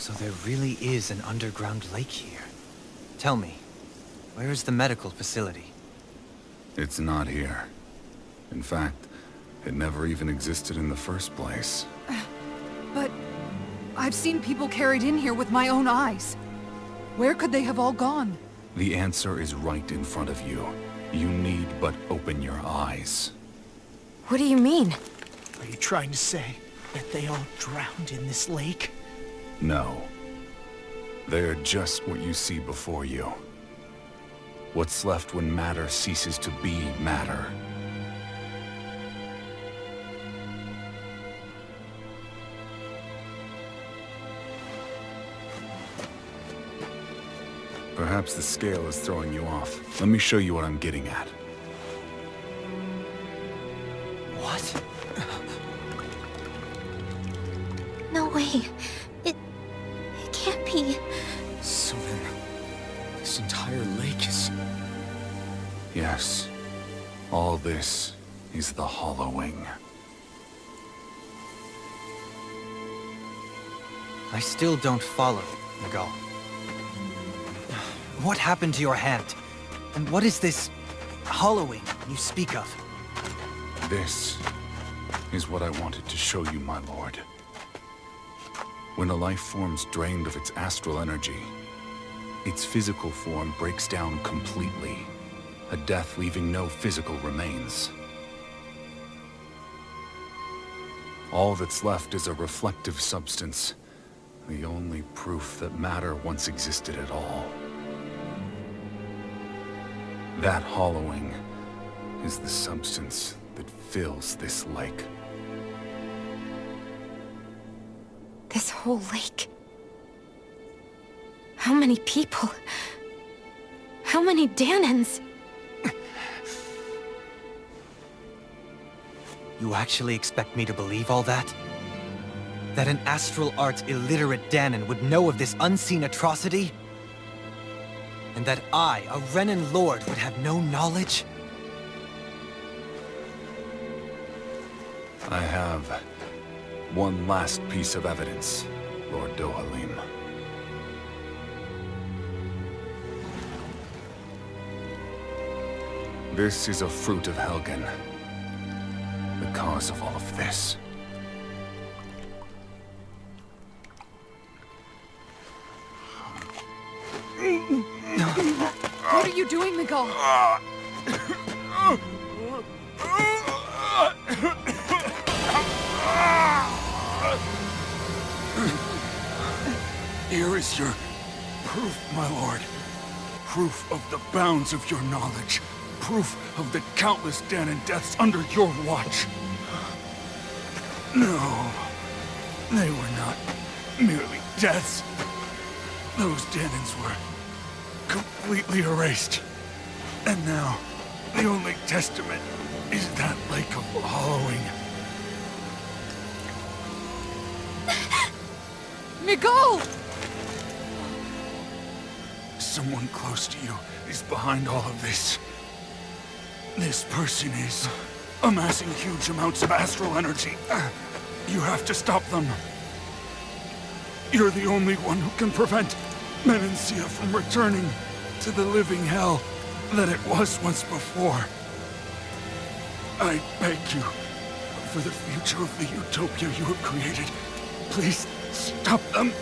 So there really is an underground lake here. Tell me, where is the medical facility? It's not here. In fact, it never even existed in the first place. But I've seen people carried in here with my own eyes. Where could they have all gone? The answer is right in front of you. You need but open your eyes. What do you mean? Are you trying to say that they all drowned in this lake? No. They are just what you see before you. What's left when matter ceases to be matter. Perhaps the scale is throwing you off. Let me show you what I'm getting at. What? No way. It can't be. So then, this entire lake is... Yes. All this is the hollowing. I still don't follow, Miguel. What happened to your hand? And what is this hollowing you speak of? This is what I wanted to show you, my lord. When a life form's drained of its astral energy, its physical form breaks down completely, a death leaving no physical remains. All that's left is a reflective substance, the only proof that matter once existed at all. That hollowing is the substance that fills this lake. This whole lake. How many people? How many Danans? You actually expect me to believe all that? That an astral arts illiterate Danan would know of this unseen atrocity? And that I, a Renan Lord, would have no knowledge? I have one last piece of evidence, Lord Dohalim. This is a fruit of Helgen, the cause of all of this. What are you doing, Miguel? Here is your proof, my lord. Proof of the bounds of your knowledge. Proof of the countless Danan deaths under your watch. No, they were not merely deaths. Those Danans were completely erased. And now, the only testament is that lake of hollowing. Miguel! Someone close to you is behind all of this. This person is amassing huge amounts of astral energy. You have to stop them. You're the only one who can prevent Menancia from returning to the living hell that it was once before. I beg you, for the future of the utopia you have created, please stop them.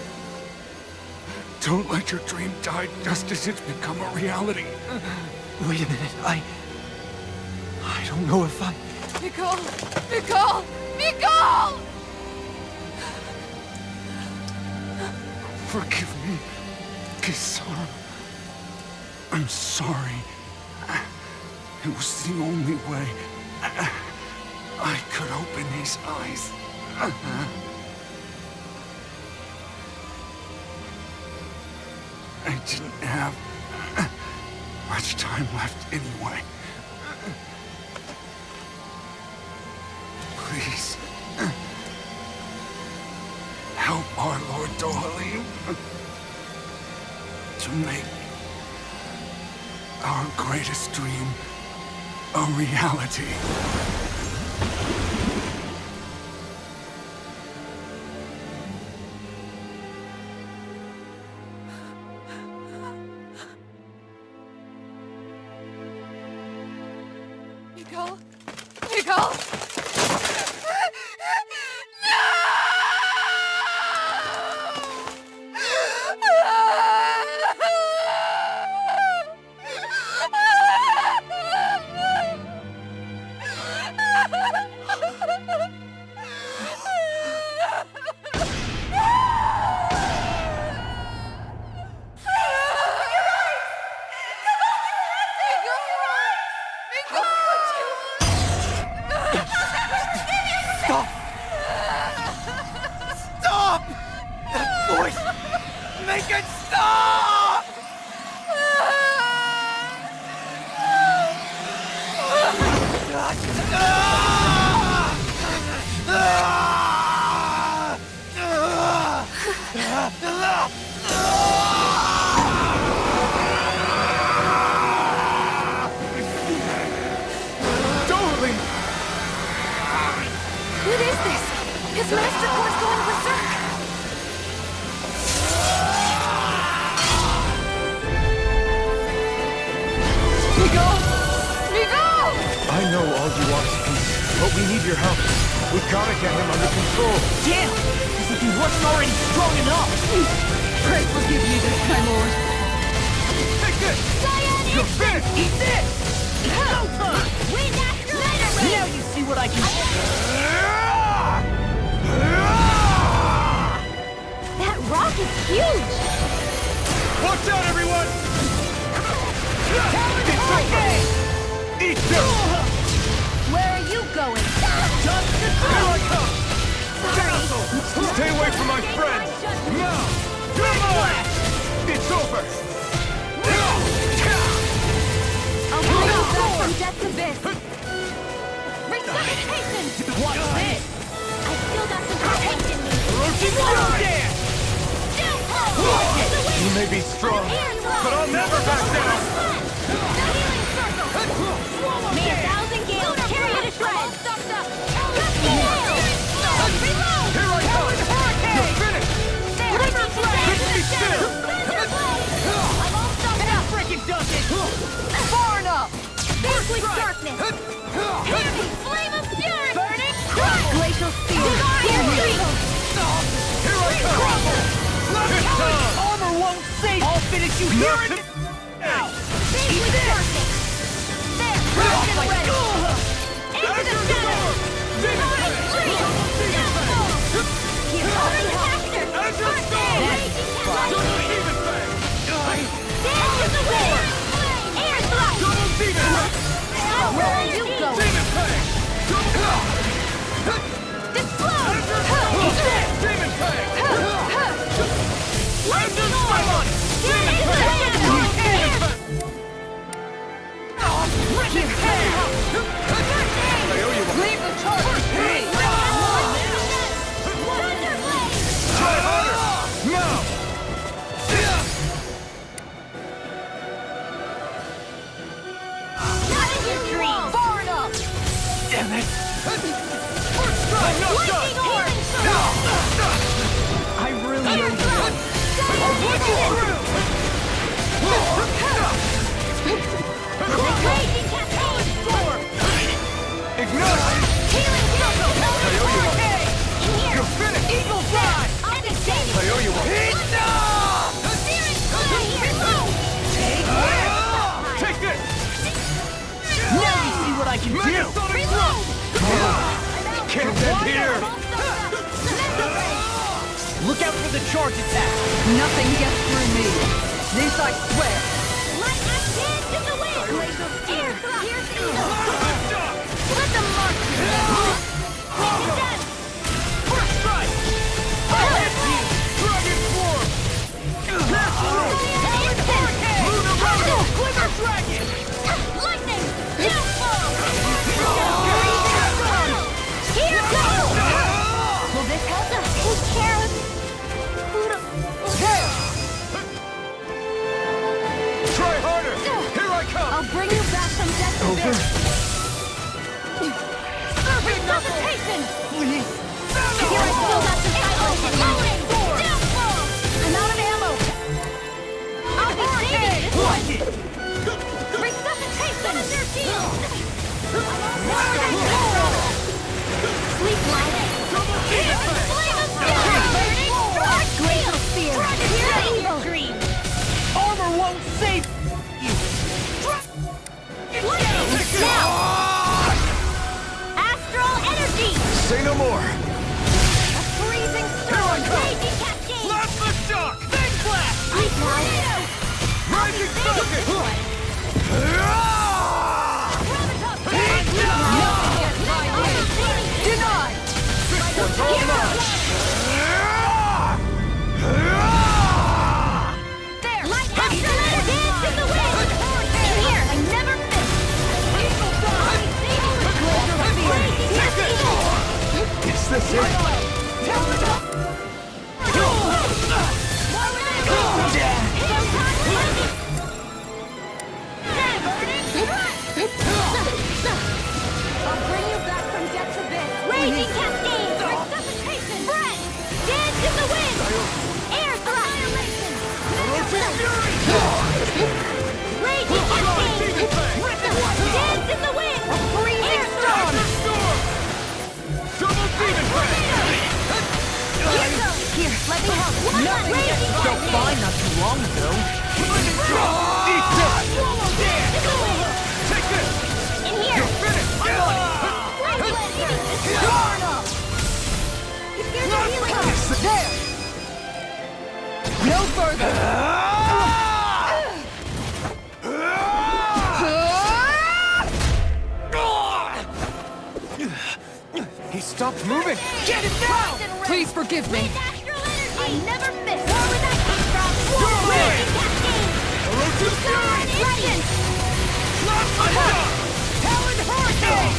Don't let your dream die just as it's become a reality. Wait a minute, I don't know if I... Miguel! Miguel! Miguel! Forgive me, Kisara. I'm sorry. It was the only way I could open his eyes. I didn't have much time left anyway. Please, help our Lord Dohalim to make our greatest dream a reality. Nicole? Nicole? Stop! Stop! That voice! Make it stop! Dohalim! What is this? His master core's going berserk! Nicole! Nicole! I know all you want is peace, but we need your help. We gotta get him under control. Damn! As if he wasn't already strong enough! Pray forgive me this, my lord. Take this! You're finished! Eat this! It's showtime! Now you see what I can do! That rock is huge! Watch out, everyone! It's okay! Eat this! Where are you going? Here I come! Stay away from my friends! Now! Come on! It's over! I'll bring you back from death's abyss! Resuscitation! What's this? I still got some strength in me! Dance! You may be strong, but I'll never back down! May 1,000 gales carry you to shreds! Here I come! You're finished! Couldn't be still! I'm all stopped up! Freaking does it! Far enough! Vanquish darkness! Hear me! Flame of fury! Burning crush! Glacial steel! Here we go! Here I come! This time! Armor won't save! I'll finish you here and now! Vanquish darkness! There! Burst and ready! Into the shadows! Divine freedom! Downfall! Here comes the master! First aid! Raging tempest! Dance in the wind! Air thrust! Now where are you going? Explode! Demon Fang! Lightning orb! Get into the shadows! Freaking hell! Leave the charge with me! Thunderblade! Try harder! Now! Not in your dreams! Far enough! Damn it! I'm not done! Lightning orb! I really Air owe you. thrust! I'll put you through! Raging campaign! Storm! Ignite! Healing council! Hurricane! In here! You're finished! Eagle fly! I'll be safe! I owe you one! Take this! Now you see what I can do! Megasonic Thrust! Can't end here! Look out for the charge attack! Nothing gets through me. This I swear. Light up dance in the wind! Air thrust! Let them march you! Take the death! First strike! I'll hit you! Dragon Form! Pass through! Lunar Rumble! Quiver Dragon! Lightning! Downfall! Here goes! Will this help us? Who cares? Try harder! Here I come! I'll bring you back from death's Over? abyss! Resuscitation! Please! Sleep light. Flame of fury. Glacial spear. Here's evil dream. Armor won't save you. Now. Astral energy. Say no more. A freezing storm. Raging cascade. Plasma shock. Big blast. Sleep light. Rising circuit. Denied! What's all mine? There! Light astral energy! Dance in the wind! In here! I never miss! Is this it? I'll bring you back from death's abyss! Raging cascade! Resuscitation! Breath! Dance in the wind! Air thrust! Annihilation! Raging cascade! Dance in the wind! Air storm! Double demon blast. Here, let me help! Raging Felt cascade! fine not too long ago. Eat this. Take this. In here! You're finished. There! No further! He stopped moving. Get it down! Please forgive me. Astral energy! I never miss! Where would that come from? Raging cascade! Legend! Talon Hurricane!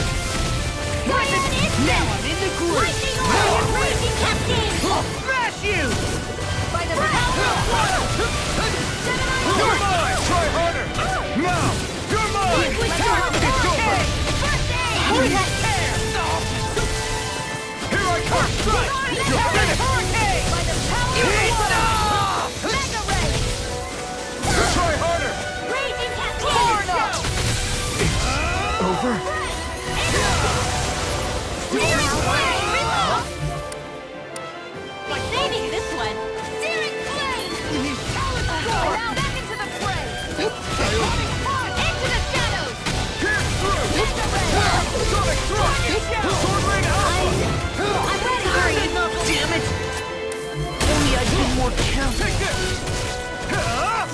Scion instant! Now I'm in the groove. Lightning orb! Raging cascade! I'll smash you! By the power of water! You're mine. Try harder. Now. You're mine. It's over. First aid! Here I come. You're finished. By the power of water! Mega ray! Try harder. Raging cascade! Over. Searing flame! Reload! Saving this one! Searing flame! Now back into the fray! Into the shadows! Pierce through. Mega ray! Sonic thrust. Sword rain alpha. I'm ready for you! Damn it! Only I did more count. Take this.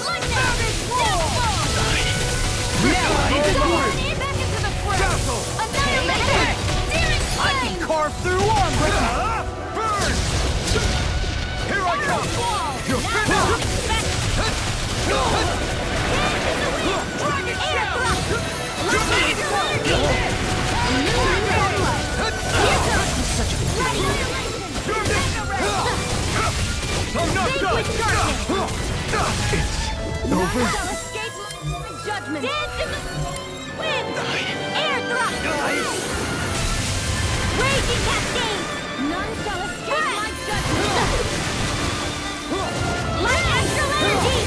Lightning! Deathfall! Now I'm in the groove. Back into the fray! Castle. Annihilation! Searing I can flame! carve through armor. Burn. Here I come. Wall! You're finished. Air thrust! I'm not done. It's over. Judgment! Dance in the wind! Air thrust! Raging cascade! None shall escape my judgment! Light astral energy!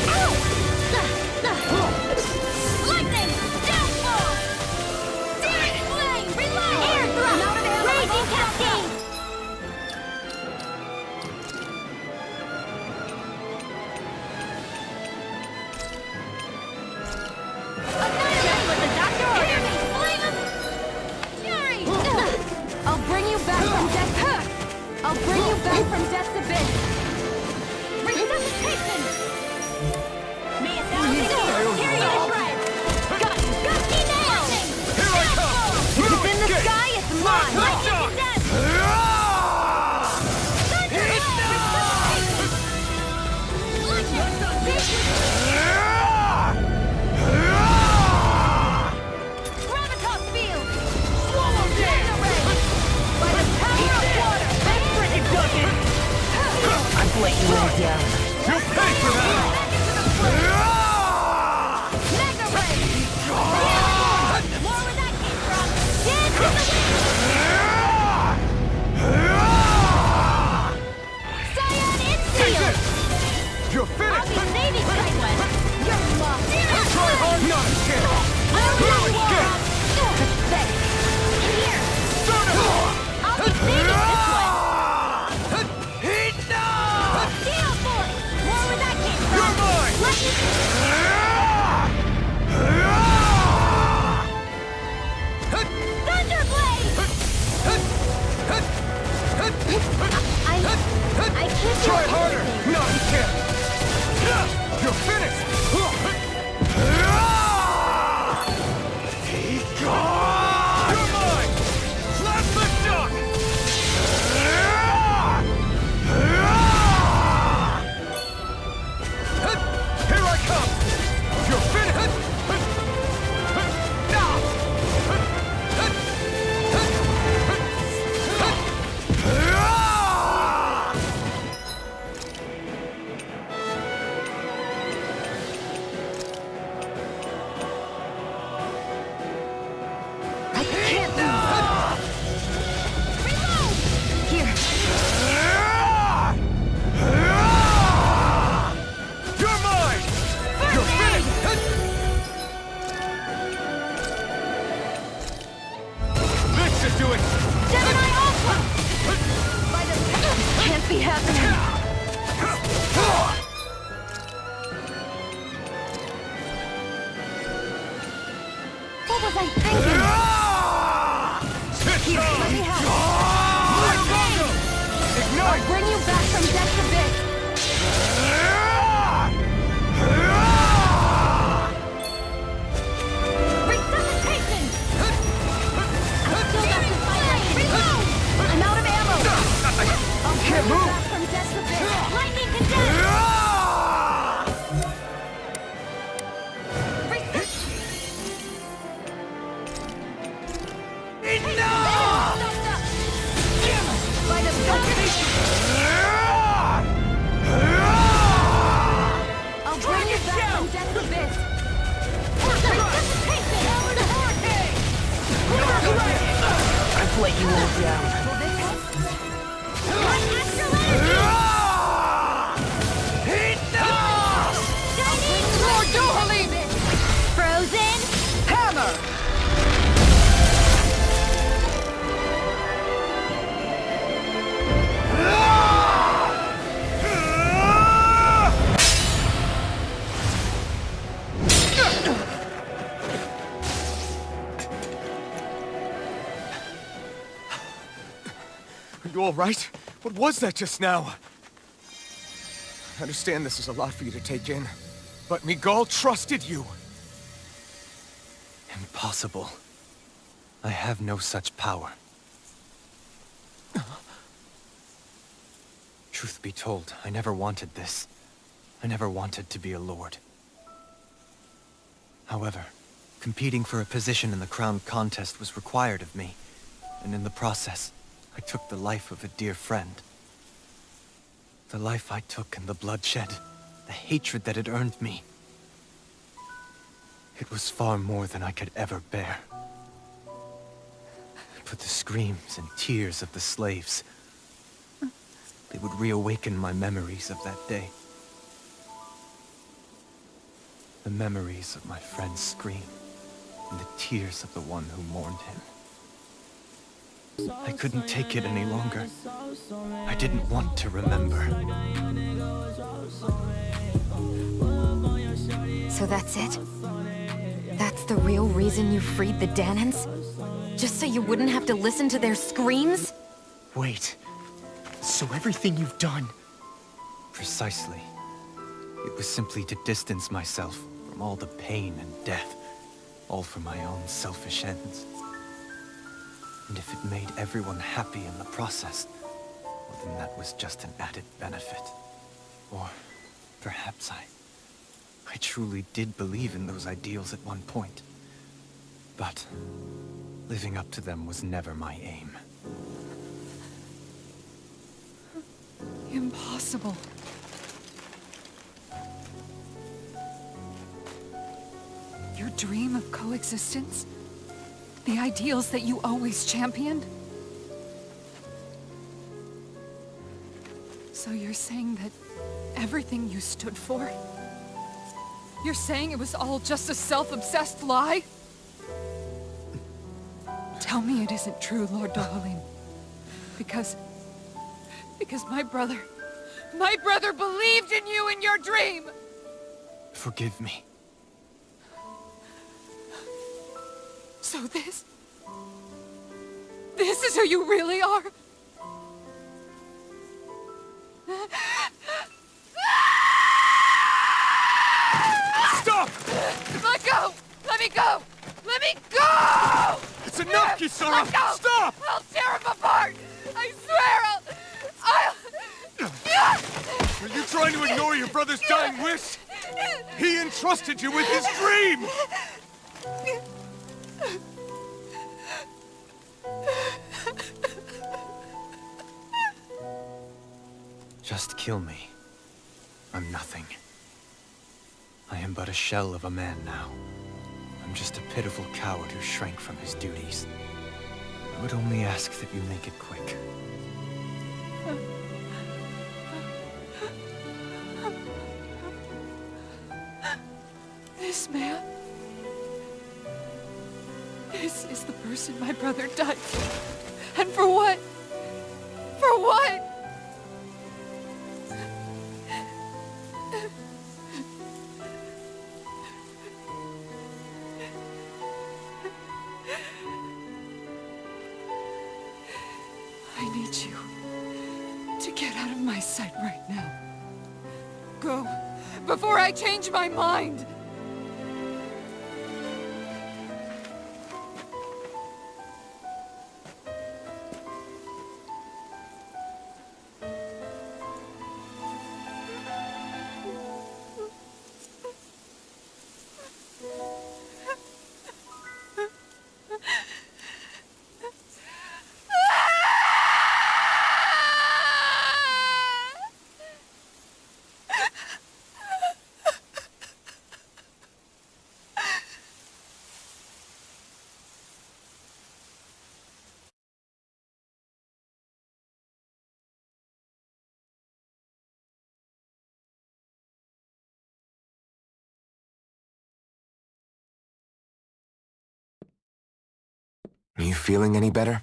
Lightning! Downfall! Searing flame! Reload! Air thrust! Raging cascade! Annihilate with the doctor order! Flame of fury! I'll bring you back from death. I'll bring you back from death's abyss. Resuscitation! May a thousand years carry you to shreds! Gusty nail! Here I come. If it's in the sky, it's mine! Lightning to death! Thunder! Resuscitation! Gravitas field! Swallow down! By the power of water! It doesn't. I've let you lay down. You'll pay for that. Mega ray! More where that came from! Dance in the wind! Scion inseal! You're I'll finished. be saving Brightwell! You're lost! Try hard. Not a chance. I'll Here let we you go. off! Pathetic! I can't do Try harder! anything. No, you can't! You're finished! You're mine! Let's lift up! Here I come! You're finished! I can't lose. Here. You're mine! You're finished! This should do it! Gemini Alpha! Can't be happening. What was I thinking? It's Here, let me time! have it. Ignite! Bring you back from death's abyss. Resuscitation! I still got to fight that thing. I'm out of ammo. I'll Can't bring you move. back from death's abyss. Lightning condensed! By the I'll bring you back from death's abyss. Resuscitation! I've let you all down. My astral energy! Lord Dohalim! Frozen! Hammer! Are you all right? What was that just now? I understand this is a lot for you to take in, but Miguel trusted you. Impossible. I have no such power. Truth be told, I never wanted this. I never wanted to be a lord. However, competing for a position in the crown contest was required of me, and in the process, I took the life of a dear friend. The life I took and the bloodshed, the hatred that it earned me. It was far more than I could ever bear. But the screams and tears of the slaves, they would reawaken my memories of that day. The memories of my friend's scream, and the tears of the one who mourned him. I couldn't take it any longer. I didn't want to remember. So that's it? That's the real reason you freed the Danans? Just so you wouldn't have to listen to their screams? Wait. So everything you've done... Precisely. It was simply to distance myself from all the pain and death, all for my own selfish ends. And if it made everyone happy in the process, well, then that was just an added benefit. Or perhaps I truly did believe in those ideals at one point. But living up to them was never my aim. Impossible. Your dream of coexistence? The ideals that you always championed? So you're saying that everything you stood for? You're saying it was all just a self-obsessed lie? Tell me it isn't true, Lord Dohalim. Because my brother believed in you in your dream! Forgive me. So this is who you really are? me go! It's enough, Kisara! Let go! Stop! I'll tear him apart! I swear I'll... Are you trying to ignore your brother's dying wish? He entrusted you with his dream! Just kill me. I'm nothing. I am but a shell of a man now. I'm just a pitiful coward who shrank from his duties. I would only ask that you make it quick. This man... This is the person my brother died for. And for what? For what? I need you to get out of my sight right now. Go, before I change my mind! Are you feeling any better?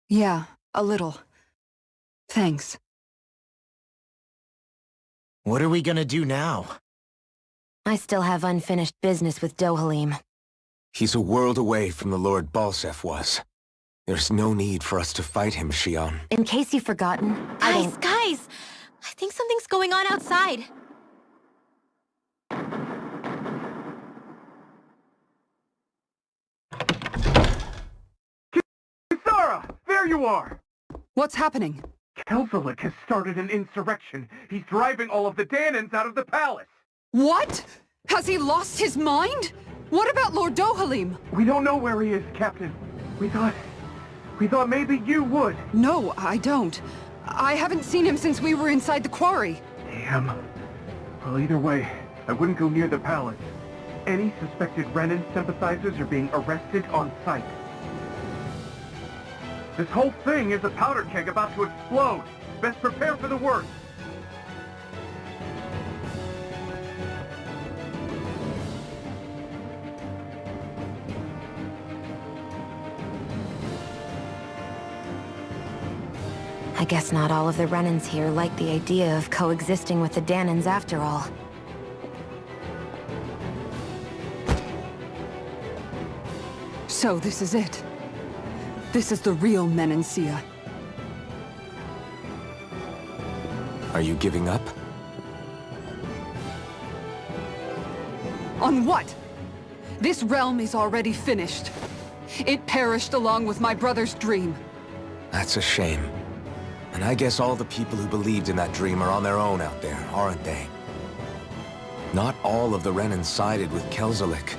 Yeah, a little. Thanks. What are we gonna do now? I still have unfinished business with Dohalim. He's a world away from the Lord Balsef was. There's no need for us to fight him, Shion. In case you've forgotten, Guys! I think something's going on outside. Kisara! There you are! What's happening? Kelzelik has started an insurrection. He's driving all of the Danans out of the palace. What? Has he lost his mind? What about Lord Dohalim? We don't know where he is, Captain. We thought maybe you would. No, I don't. I haven't seen him since we were inside the quarry. Damn. Well, either way, I wouldn't go near the palace. Any suspected Renan sympathizers are being arrested on sight. This whole thing is a powder keg about to explode. Best prepare for the worst. I guess not all of the Renans here like the idea of coexisting with the Danans after all. So this is it. This is the real Menancia. Are you giving up? On what? This realm is already finished. It perished along with my brother's dream. That's a shame. And I guess all the people who believed in that dream are on their own out there, aren't they? Not all of the Renan sided with Kelzelik.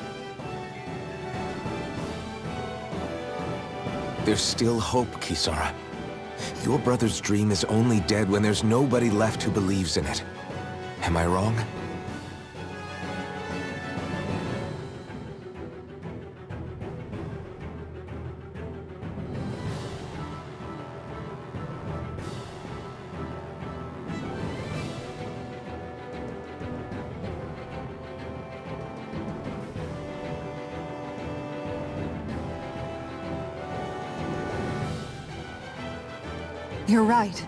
There's still hope, Kisara. Your brother's dream is only dead when there's nobody left who believes in it. Am I wrong? You're right.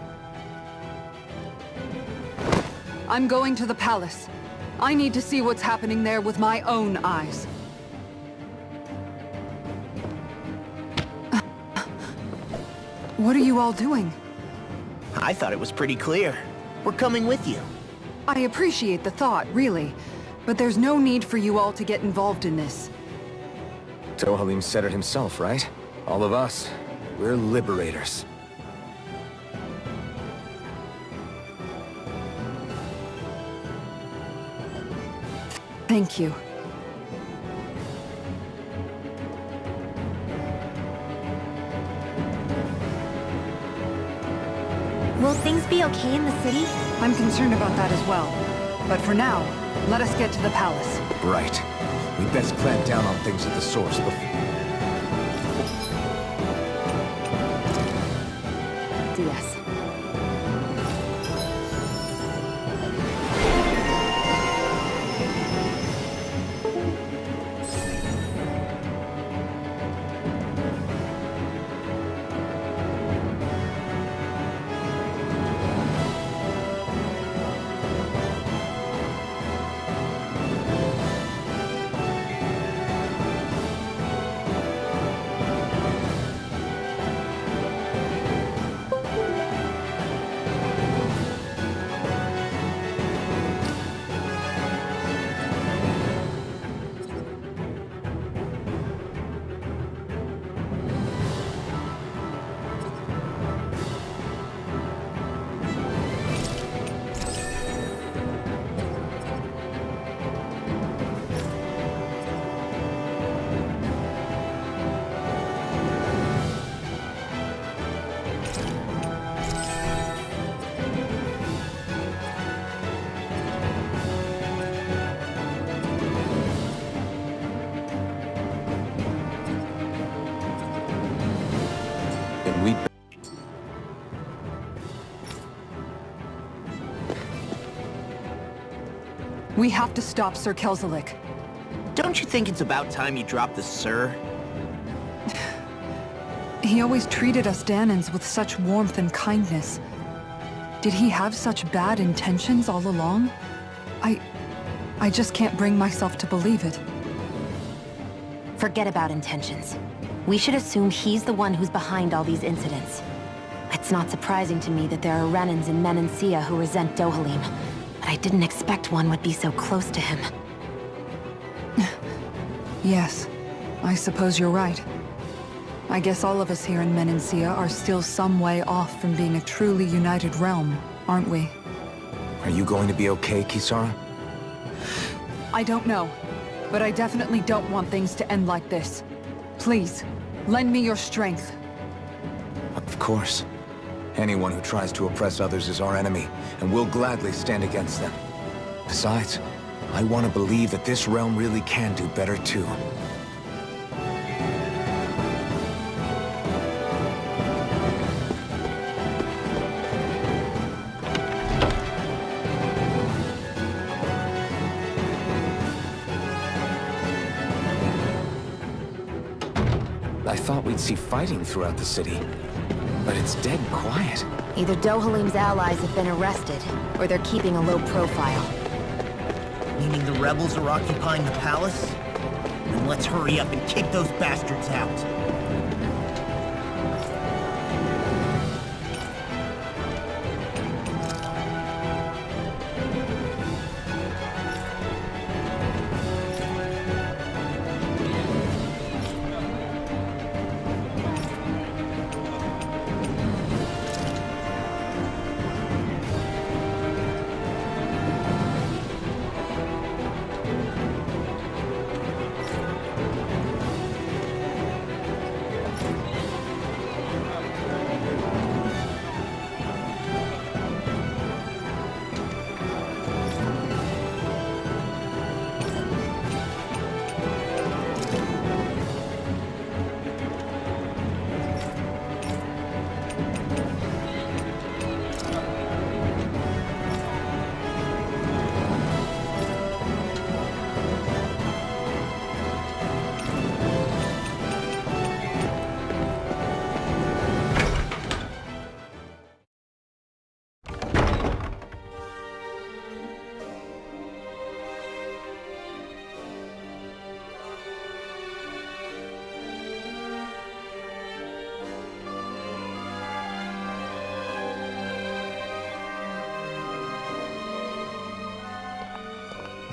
I'm going to the palace. I need to see what's happening there with my own eyes. What are you all doing? I thought it was pretty clear. We're coming with you. I appreciate the thought, really. But there's no need for you all to get involved in this. Dohalim said it himself, right? All of us, we're liberators. Thank you. Will things be okay in the city? I'm concerned about that as well. But for now, let us get to the palace. Right. We best clamp down on things at the source before... Yes. We have to stop Sir Kelzelik. Don't you think it's about time you dropped the sir? He always treated us Danans with such warmth and kindness. Did he have such bad intentions all along? I just can't bring myself to believe it. Forget about intentions. We should assume he's the one who's behind all these incidents. It's not surprising to me that there are Renans in Menancia who resent Dohalim, but I didn't expect one would be so close to him. Yes, I suppose you're right. I guess all of us here in Menancia are still some way off from being a truly united realm, aren't we? Are you going to be okay, Kisara? I don't know, but I definitely don't want things to end like this. Please, lend me your strength. Of course. Anyone who tries to oppress others is our enemy, and we'll gladly stand against them. Besides, I want to believe that this realm really can do better too. I thought we'd see fighting throughout the city, but it's dead quiet. Either Dohalim's allies have been arrested, or they're keeping a low profile. Meaning the rebels are occupying the palace? Then let's hurry up and kick those bastards out.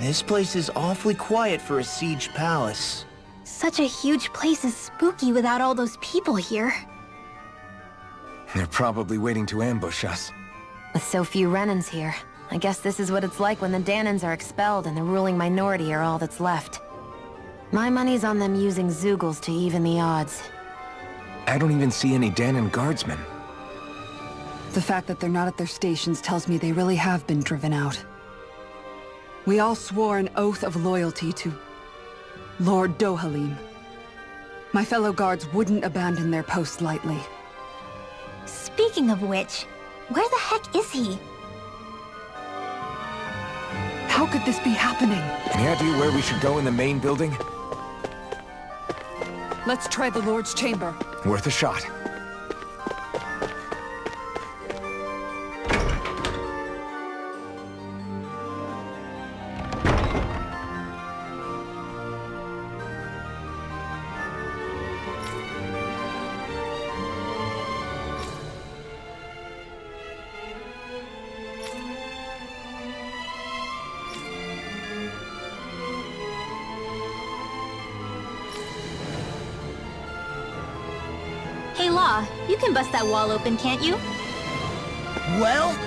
This place is awfully quiet for a siege palace. Such a huge place is spooky without all those people here. They're probably waiting to ambush us. With so few Renans here, I guess this is what it's like when the Danans are expelled and the ruling minority are all that's left. My money's on them using Zeugles to even the odds. I don't even see any Danan guardsmen. The fact that they're not at their stations tells me they really have been driven out. We all swore an oath of loyalty to Lord Dohalim. My fellow guards wouldn't abandon their post lightly. Speaking of which, where the heck is he? How could this be happening? Any idea where we should go in the main building? Let's try the Lord's chamber. Worth a shot. Hey Law, you can bust that wall open, can't you? Well,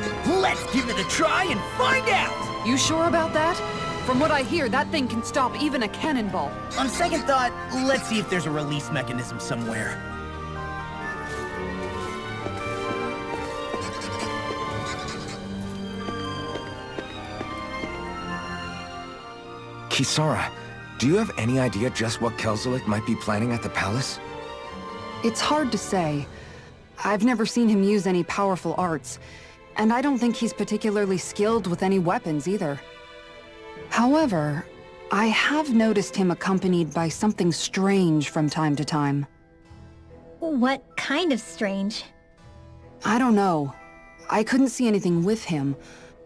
let's give it a try and find out! You sure about that? From what I hear, that thing can stop even a cannonball. On second thought, let's see if there's a release mechanism somewhere. Kisara, do you have any idea just what Kelzelik might be planning at the palace? It's hard to say. I've never seen him use any powerful arts, and I don't think he's particularly skilled with any weapons either. However, I have noticed him accompanied by something strange from time to time. What kind of strange? I don't know. I couldn't see anything with him,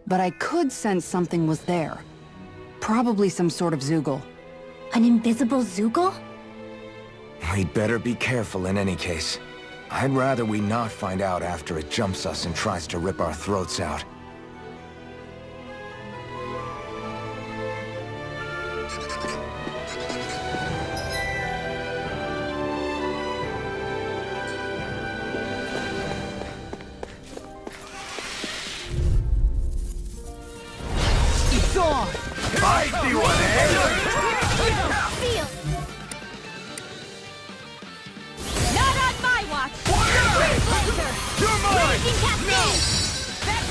but I could sense something was there. Probably some sort of Zeugle. An invisible Zeugle? We'd better be careful in any case. I'd rather we not find out after it jumps us and tries to rip our throats out. It's on! Spicy one, eh? Feel! Not on my watch! You're mine! Raging Cascade!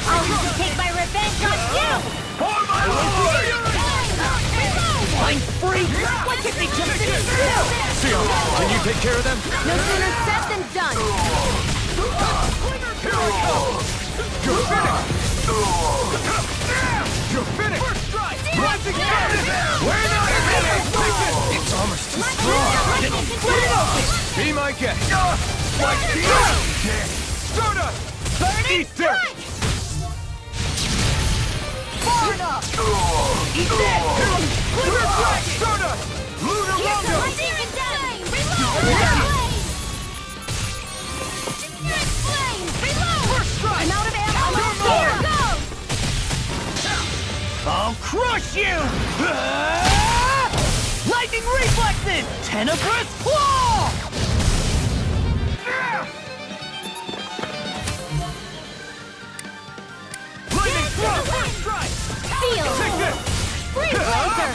I'll have to take my revenge on you! For my lord! I'm free! Why can't they just sit still? Seal, can you take care of them? No sooner said than done! Here we go! You're finished! You're finished! First strike! Rising sun! We're not finished! It's almost too Split it open! Be my guest! Like Stardust! Easter! Far enough! Eat that! Lunar Dragon! Stardust! Lunar Rondo! First strike! I'm out of ammo! You're Here mine! goes! I'll crush you! Lightning reflexes! Tenebrous claw! Lightning throw! First strike! Feel! Take this! Freeze laser!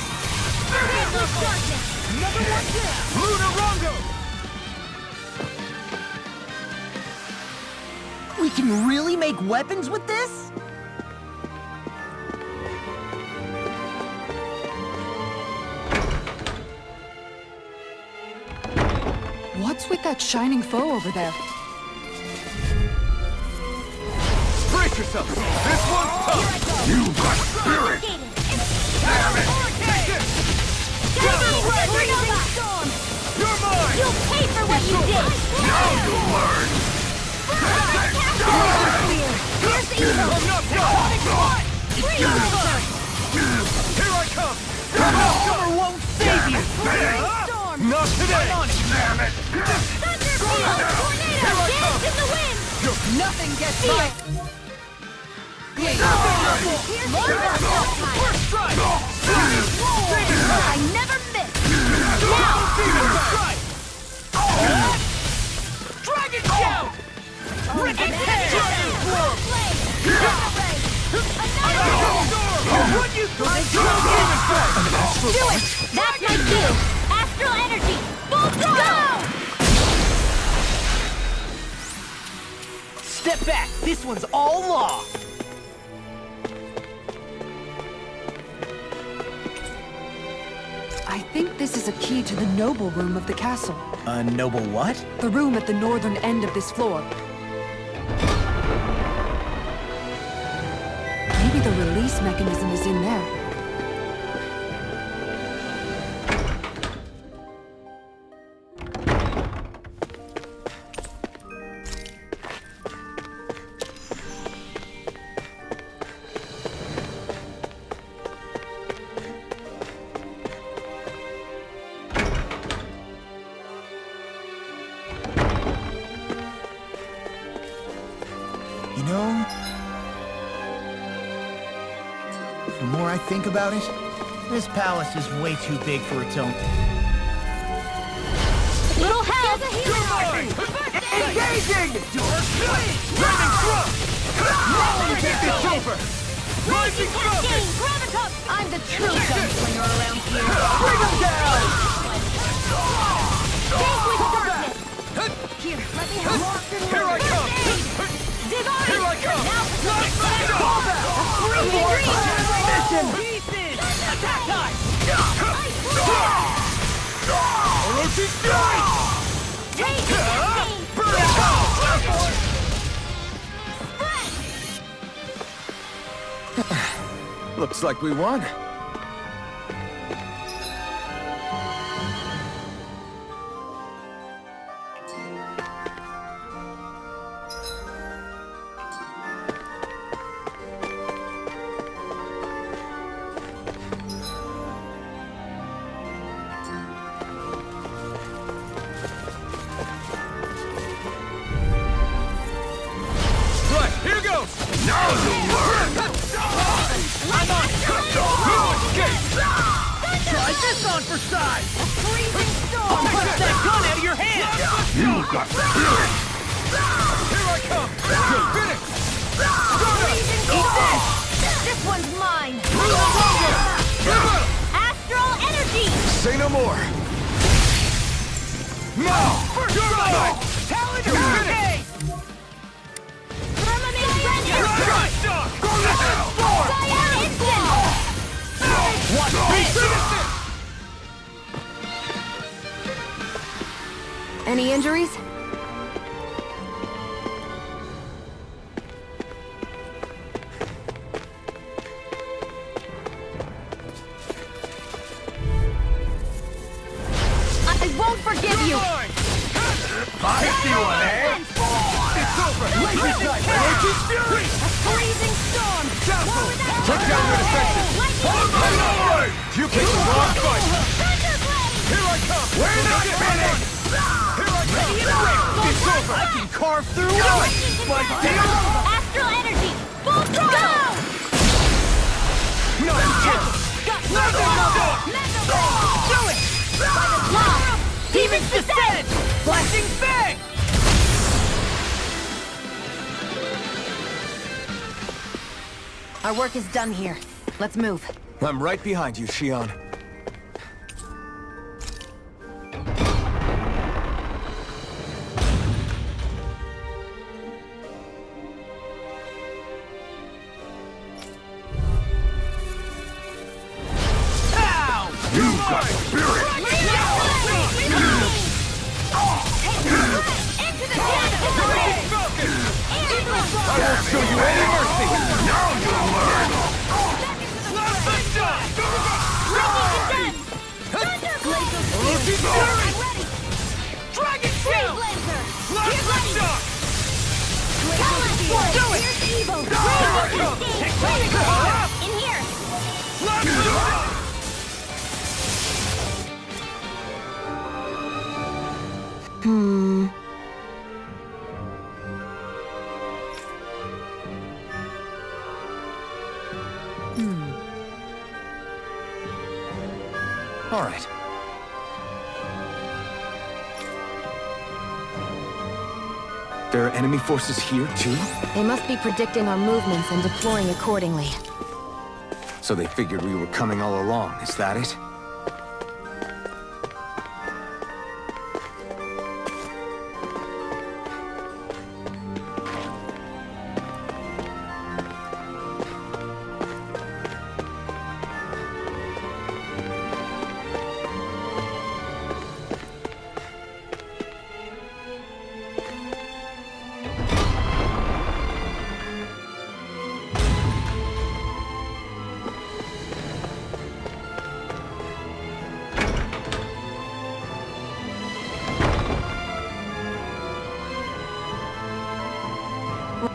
Ruthless darkness! Another one down! Lunar Rondo! We can really make weapons with this? What's with that shining foe over there? Brace yourself! This one's tough! You got spirit! Damn it! Take this! Storm! You're mine! You'll pay for what you did! Now you learn! Here's the evil! Freeze laser! Here I come! Armor won't save you! Storm! Not today! Damn it! Thunderbolt! Tornado! Dance in the wind! Nothing gets by. Here's the First strike! I never miss! Now! Dragon Shout! Freaking head! What you Do it! That's my cue! Astral energy! Full throttle! Step back! This one's all law! I think this is a key to the noble room of the castle. A noble what? The room at the northern end of this floor. Maybe the release mechanism is in there. You know, the more I think about it, this palace is way too big for its own. Little help! Engaging! Lightning thrust! It's over! Rising Cascade! focus! Gravitas! I'm the true gunslinger around here! Bring them down! Stay with darkness! Here, let me help! Here I come! Divine! Here I come! Now for Not the back up! Freezing Mission! Pieces! Attack time! Orochi Fury! Take it, Cascade! Burn it out! Looks like we won. Right, here goes! Now you'll learn! I'm on! No escape! Try this on for size! Freezing storm! I'll punch that gun out of your hand! You got spirit! Here I come! You'll finish! Freezing storm! This one's mine! Astral energy! Say no more. Now! You're right! Talent You finish! Firmament render! Right! Go to hell! Cyan instant! Watch me! Finish it! Any injuries? I won't forgive you! I see one, eh? It's over! Orochi Fury! Freezing storm! Castle! Took down your defenses! Lightning! You picked the wrong fight! Thunderblade! Here I come! We're not finished! Here I come! It's over! I can carve through it! My deal! Astral energy! Full throttle! No! Do it! Demon's descent! Flashing bang! Our work is done here. Let's move. I'm right behind you, Shion. You've got spirit! Into the depths! I won't show you any mercy! Now you'll learn! Orochi Fury! Dragon Shield! Plasma Shock! Do it! Evil! In here! Plasma Shock! All right. There are enemy forces here, too? They must be predicting our movements and deploying accordingly. So they figured we were coming all along, is that it?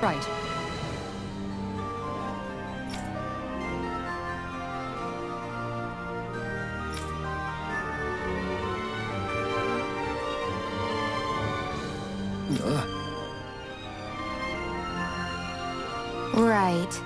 Right. Right.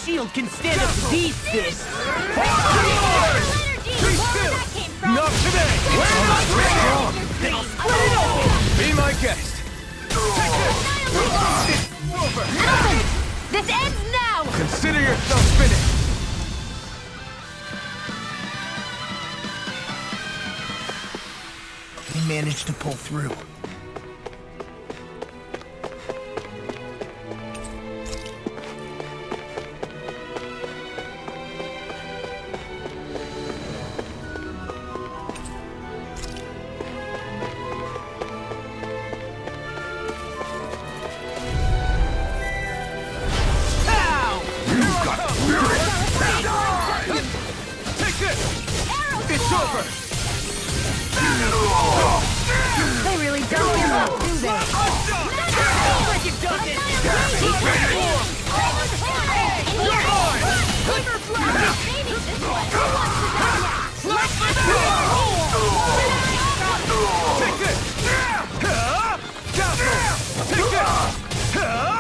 shield can stand up to these fists. Not today! Where am I? Split it open! Be my guest. Take this! It's over! This ends now! Consider yourself finished! We managed to pull through.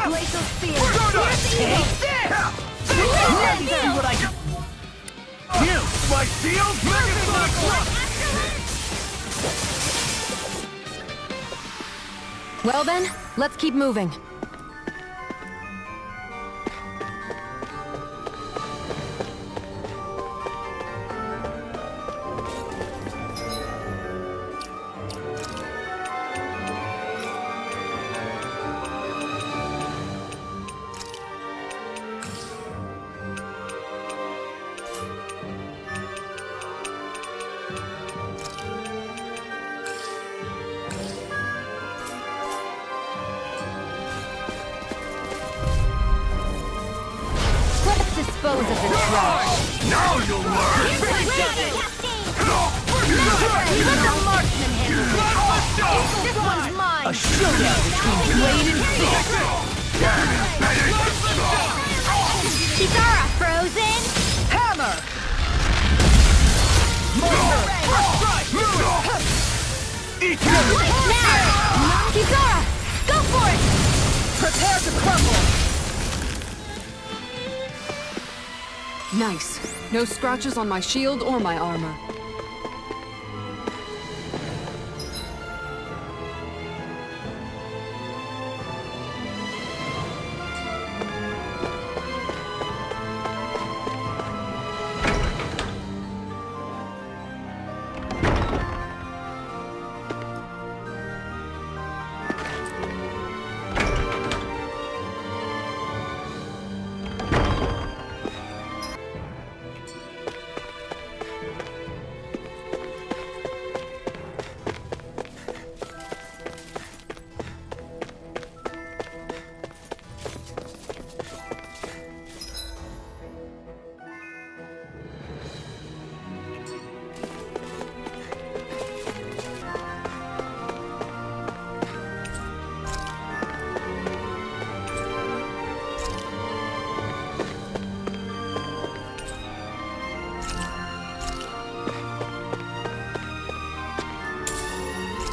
Glacial Spear! Take this! See what I can... You! My shield! Well then, let's keep moving. Dispose of the trash. Now you'll learn! This one's mine! A showdown between Blade and Fist! Kizara, frozen! Hammer! Now! Kizara, go for it! Prepare to crumble! Nice. No scratches on my shield or my armor.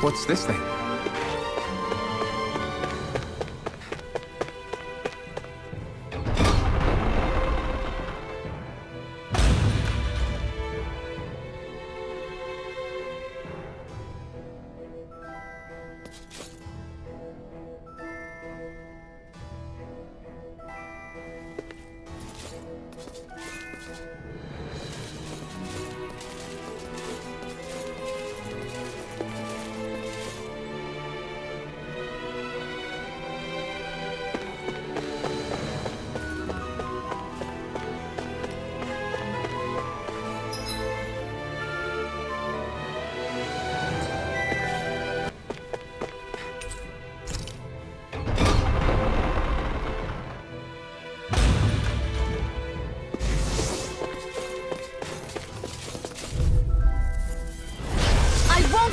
What's this thing?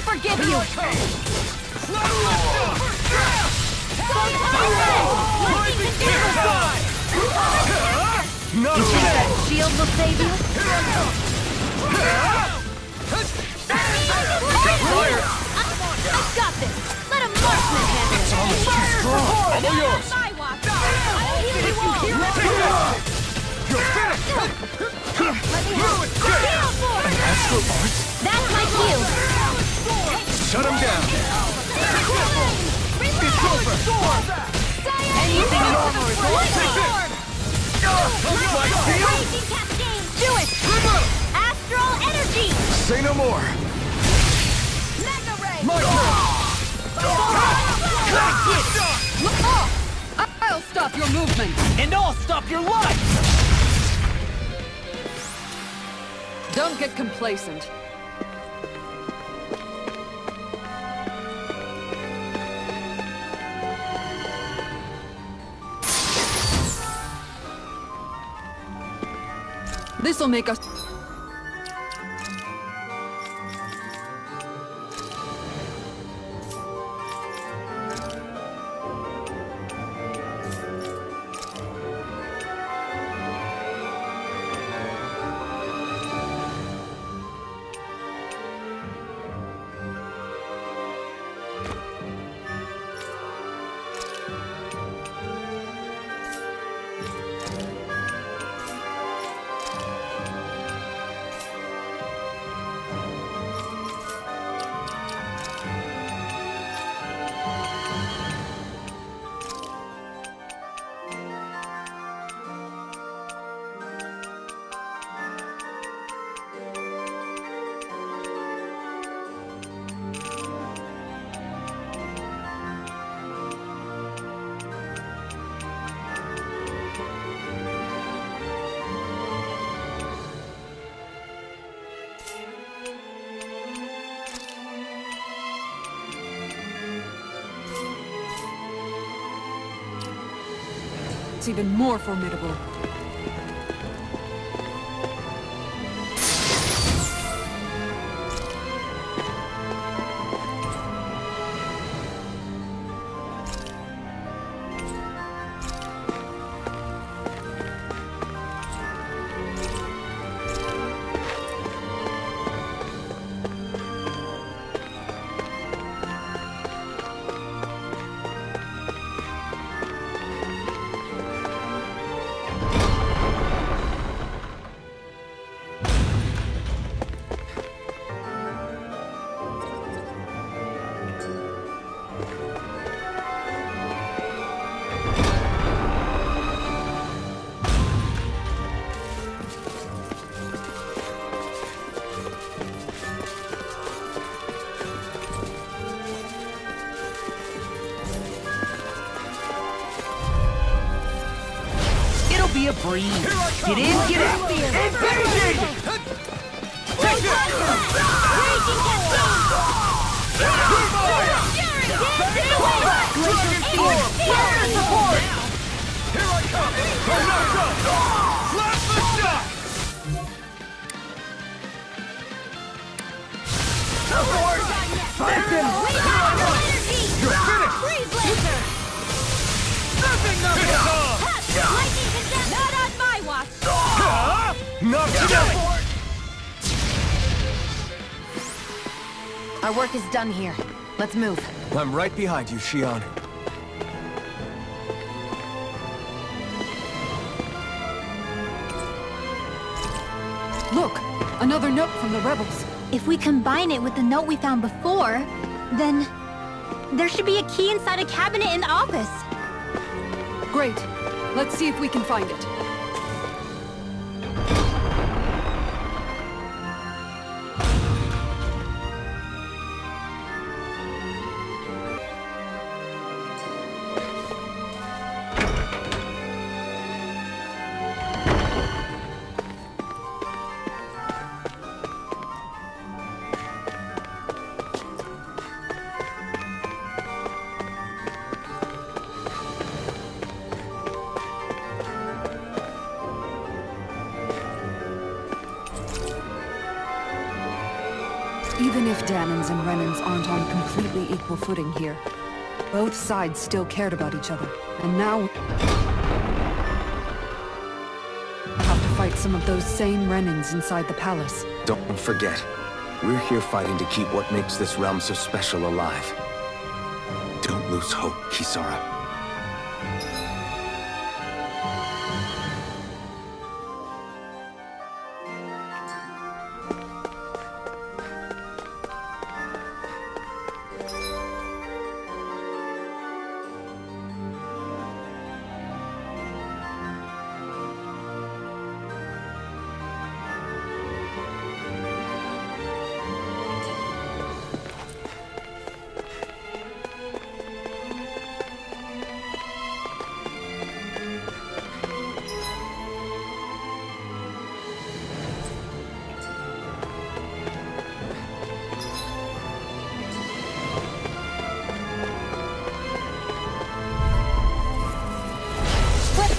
Forgive you! Shield will save you? I've got this! Let a marksman handle it! It's almost too strong! All yours! Let me help! An astral art? That's my shield! Shut him down! It's over! Anything normal is over! Blazing Cascade! Do it! Astral Energy! Say no more! Mega Ray! My turn! I'll stop your movement! And I'll stop your life! Don't get complacent. This'll make us... looks even more formidable. Be a breeze. Get in, get out. Engaging! Raging Fire support! Here I come! I'm not done! Blast the shot! Support! Fire him! You're finished! Freeze laser! Nothing, Lightning condemned! Not on my watch! Not today! Our work is done here. Let's move. I'm right behind you, Shion. Look! Another note from the rebels. If we combine it with the note we found before, then there should be a key inside a cabinet in the office. Great. Let's see if we can find it. Even if Danans and Renans aren't on completely equal footing here, both sides still cared about each other. And now we have to fight some of those same Renans inside the palace. Don't forget, we're here fighting to keep what makes this realm so special alive. Don't lose hope, Kisara.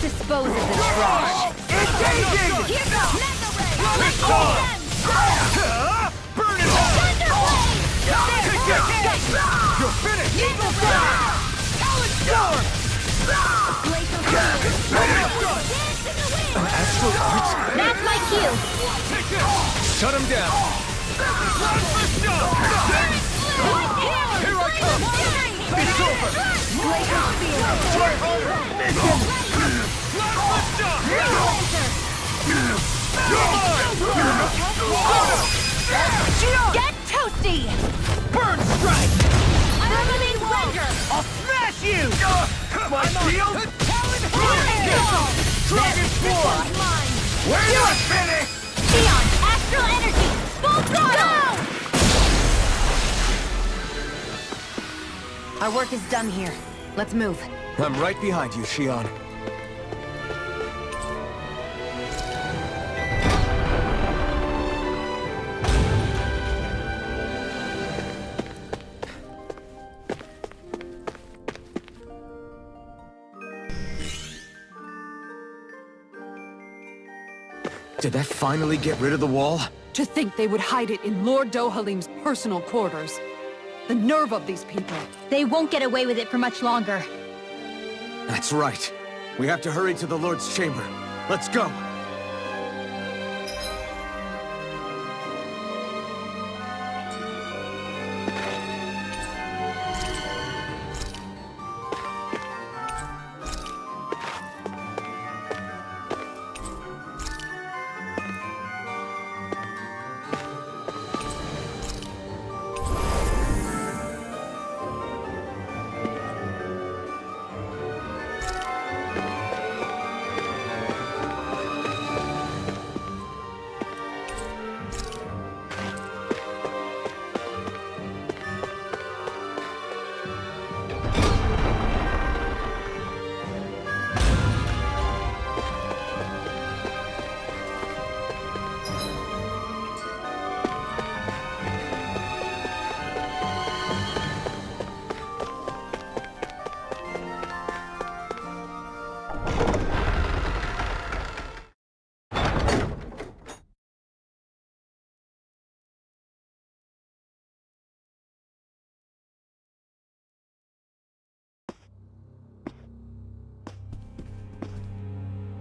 Dispose of this trash. Engaging! Here goes! Mega ray! It's on! Burn it all! Take that! You're finished! Mega ray! Storm! An astral arts? That's my cue! Take this! Shut him down! Blast the shot! Here I come! It's over! Laser spear! Try harder! Mission! Blast the shot! Get toasty! Burn strike! Unlimited render! I'll smash you! My shield! Dragon Force! Mine! We're not finished! Neon! Astral energy! Full throttle! Our work is done here. Let's move. I'm right behind you, Shion. Did that finally get rid of the wall? To think they would hide it in Lord Dohalim's personal quarters. The nerve of these people. They won't get away with it for much longer. That's right. We have to hurry to the Lord's chamber. Let's go!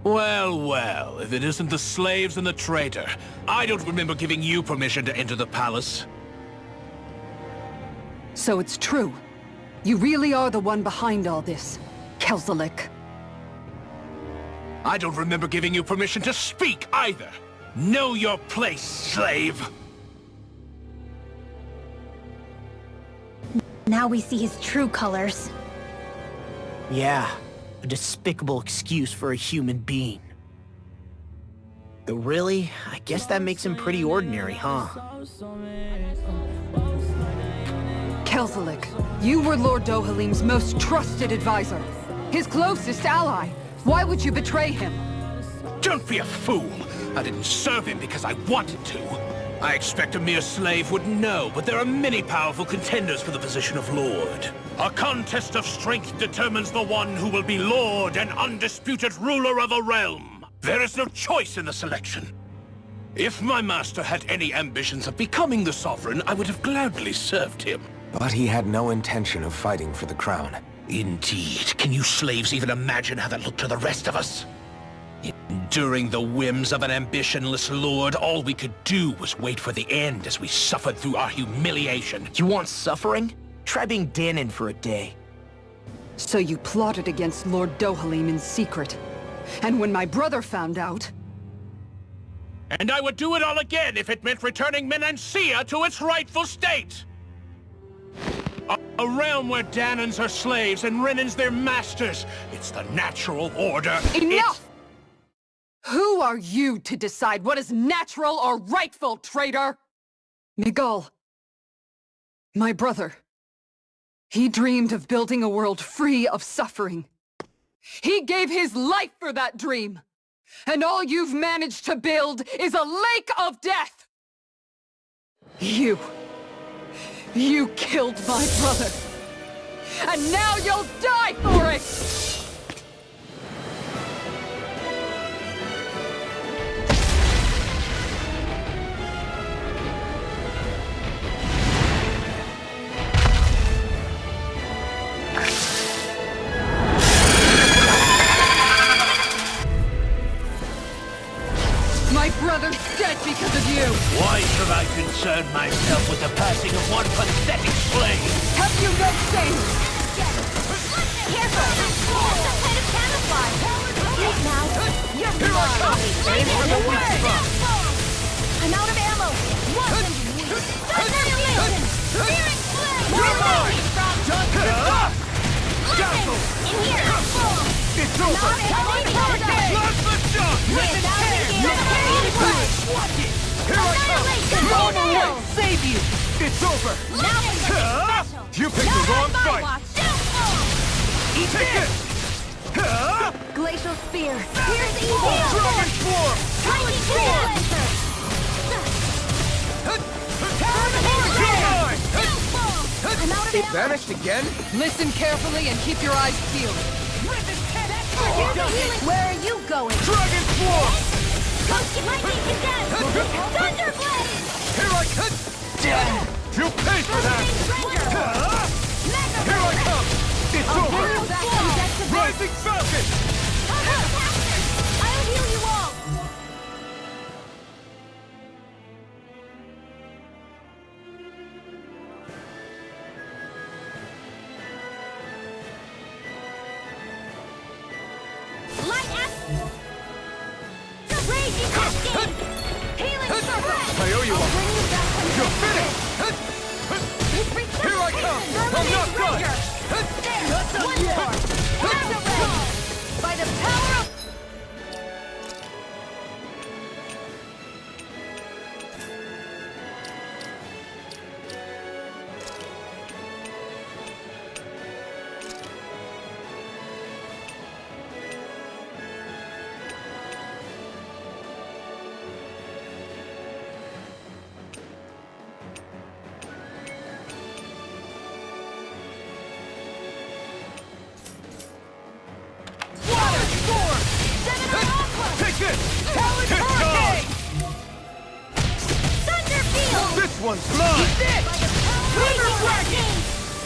Well, well, if it isn't the slaves and the traitor. I don't remember giving you permission to enter the palace. So it's true. You really are the one behind all this, Kelzelik. I don't remember giving you permission to speak either. Know your place, slave. Now we see his true colors. Yeah, a despicable excuse for a human being. Though really, I guess that makes him pretty ordinary, huh? Kelzelik, you were Lord Dohalim's most trusted advisor. His closest ally. Why would you betray him? Don't be a fool. I didn't serve him because I wanted to. I expect a mere slave would know, but there are many powerful contenders for the position of Lord. A contest of strength determines the one who will be Lord and undisputed ruler of a realm. There is no choice in the selection. If my master had any ambitions of becoming the sovereign, I would have gladly served him. But he had no intention of fighting for the crown. Indeed. Can you slaves even imagine how that looked to the rest of us? Enduring the whims of an ambitionless lord, all we could do was wait for the end as we suffered through our humiliation. You want suffering? Try being Danon for a day. So you plotted against Lord Dohalim in secret. And when my brother found out... And I would do it all again if it meant returning Menancia to its rightful state! A realm where Danons are slaves and Renans their masters. It's the natural order. Enough! Who are you to decide what is natural or rightful, traitor? Miguel. My brother. He dreamed of building a world free of suffering. He gave his life for that dream. And all you've managed to build is a lake of death! You killed my brother. And now you'll die for it! My brother's dead because of you! Why should I concern myself with the passing of one pathetic slave? Have you no shame? Careful! That's some kind of camouflage! Eat now! You're blind! Aim for the weak spot! I'm out of ammo! Wasn't weak! Annihilation! Searing flame! You're mine! Listen! In here! It's Not over! a powder! Lost the jump! Win out of here! Watch it! Here I come! Annihilation! Will save you! It's over! Now for something special! You picked the wrong fight! Eat Take it! Glacial Spear! Here's evil! Dragon Form! Tiny Lancer! I'm out of It ammo! vanished again? Listen carefully and keep your eyes peeled. Where are you going? Dragon Form! Lightning condensed! Thunderblade! Here I come! You pay for that! Here I come! It's over! Rising Falcon! I'll heal you all! Light up! Raging cascade! Healing circle! I owe you one! You're finished! Here I come! I'm not done! One more! By the power of... Take this! Talon It's Hurricane! Thunderfield! This one's mine! Raging Hurricane!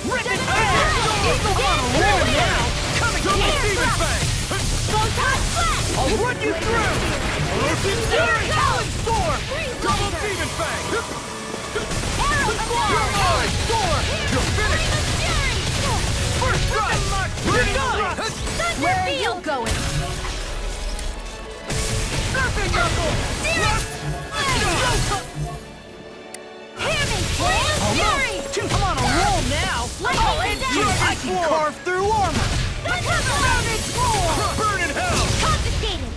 Rip it out! Eagle on a roll now! Coming Double Demon Fang! Photon Flash! I'll run you through! Elusive Fury! Talon Storm! Double Demon Fang! Arrow You're mine! Storm! You're finished! First strike! You're done! Where are you going? Surfing Knuckle! Hear me! Fury! I'm on a roll now! I'll end you! I can carve through armor! Burn in hell! Confiscated!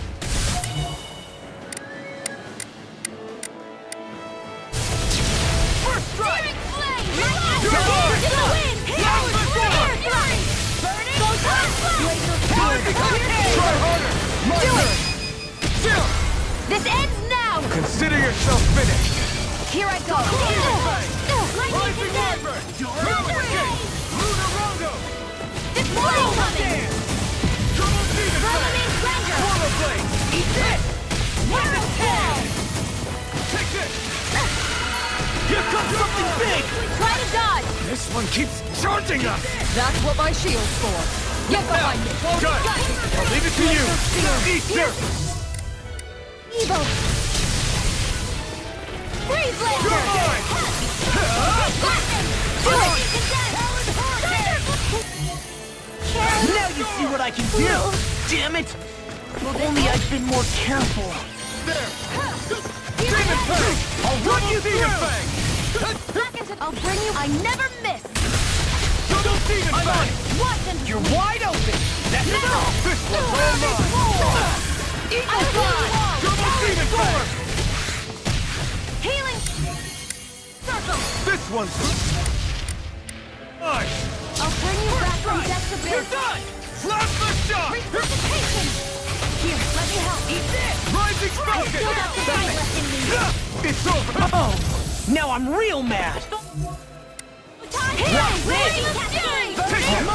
First strike! Searing flame! You're mine! To the wind! Blast the door! Fury! Burning! Photon Flash! Try harder! My turn! Chill! This ends now! Consider yourself finished. Here I go! Rising Wyvern! Hurricane! Lunarongo! This flame coming! Double Demon Fang! Permanent Ranger! Portal Blade! Eat this! Narrow Tail! Take this! Here comes something big! Try to dodge! This one keeps charging us! That's what my shield's for. Get behind me. Good! I'll leave it to you! Easter! Evil! Freeze Lancer! You're mine! Lightning! Do it! Now you see what I can do! Damn it! If only I'd been more careful. There! Demon Fang! I'll run you through! Back into... I'll bring you... I never miss! Double Demon Fang! Watch and... You're wide open! That's enough! This one's all mine! Eagle Fly! Double Demon Fang! Healing... Circle! This one's mine! I'll bring you back from death's You're abyss! done! Plasma shot! Resuscitation! Here, let me help! Eat this! Rising Falcon! Still got the fight left in me! It's over! Oh! Now I'm real mad! Healing! Raging Fury! Take him!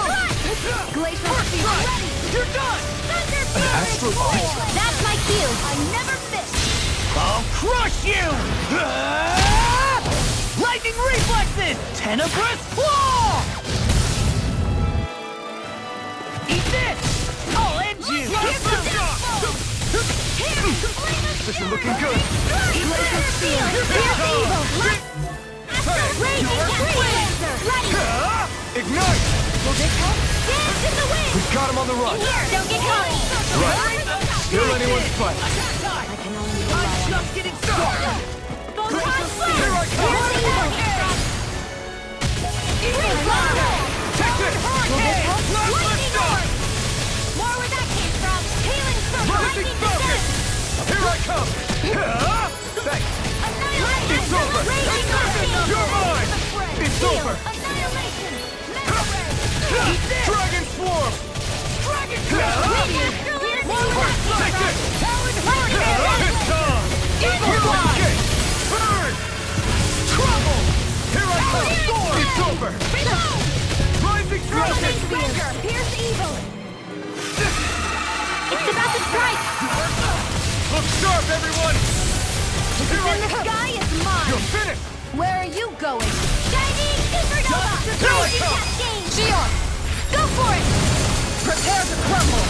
Glacial Speed ready! You're done! Thunder An astral art. That's my cue! I never miss! I'll crush you! Ah! Lightning reflexes! Tenebrous claw! Eat this! I'll end you! This is looking good! Glacial Steel! Here's evil! Raging Freelancer! Ready! Ignite! Dance in the wind! We've got him on the run. Don't get caught! Right. Still anyone's fight. I'm just getting started! Photon Flash! Here I come! Freeze Launcher! Take this! Hurricane! Plasma Lightning shot! Orb! More where that came from! Healing Circle! Rising Lightning Falcon! Descent! Here I come! Thanks! Annihilation! It's over! Raging Hurricane! You're mine! It's Heal! over! Annihilation! Mega Ray! Dragon Swarm! Dragon Radiant! More where that came Take from! this! Hurricane! It's gone! Eagle You're Fly! escape! Burn! Trouble! Here I come! It's over! Rising Falcon! Ranger! Here's evil! It's about to strike! Look sharp, everyone! What's in the sky is mine! You're finished! Where are you going? Shining Supernova! Here I Rising come! Cascade! Shion! Go for it! Prepare to crumble!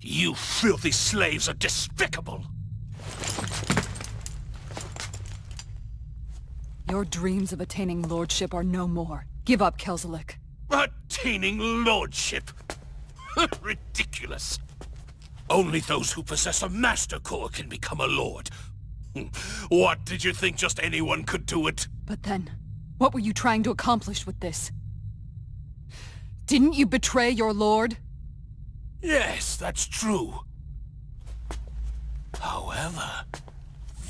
You filthy slaves are despicable! Your dreams of attaining lordship are no more. Give up, Kelzelik. Attaining lordship! Ridiculous! Only those who possess a master core can become a lord. What, did you think just anyone could do it? But then, what were you trying to accomplish with this? Didn't you betray your lord? Yes, that's true. However,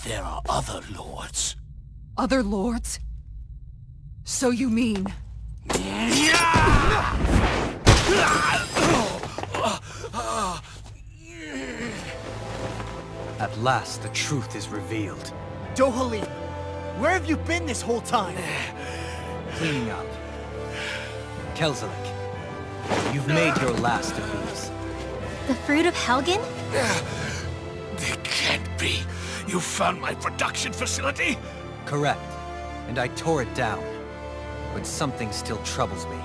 there are other lords. Other lords? So you mean... At last, the truth is revealed. Dohalim, where have you been this whole time? Cleaning up. Kelzelik, you've made your last of these. The fruit of Helgen? They can't be. You found my production facility? Correct. And I tore it down. But something still troubles me.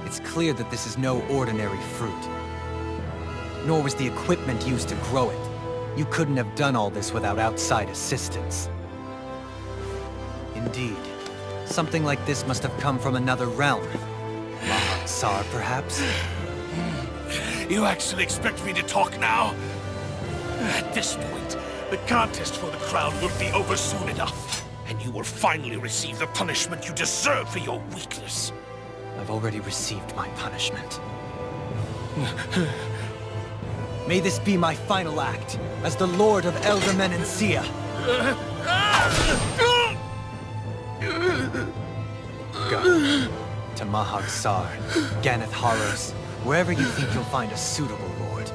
It's clear that this is no ordinary fruit. Nor was the equipment used to grow it. You couldn't have done all this without outside assistance. Indeed. Something like this must have come from another realm. Mahad-Sar, perhaps? You actually expect me to talk now? At this point, the contest for the crown will be over soon enough. And you will finally receive the punishment you deserve for your weakness. I've already received my punishment. May this be my final act, as the Lord of Elder Menancia. Go. To Mahad-Sar, Ganath Horrors, wherever you think you'll find a suitable lord.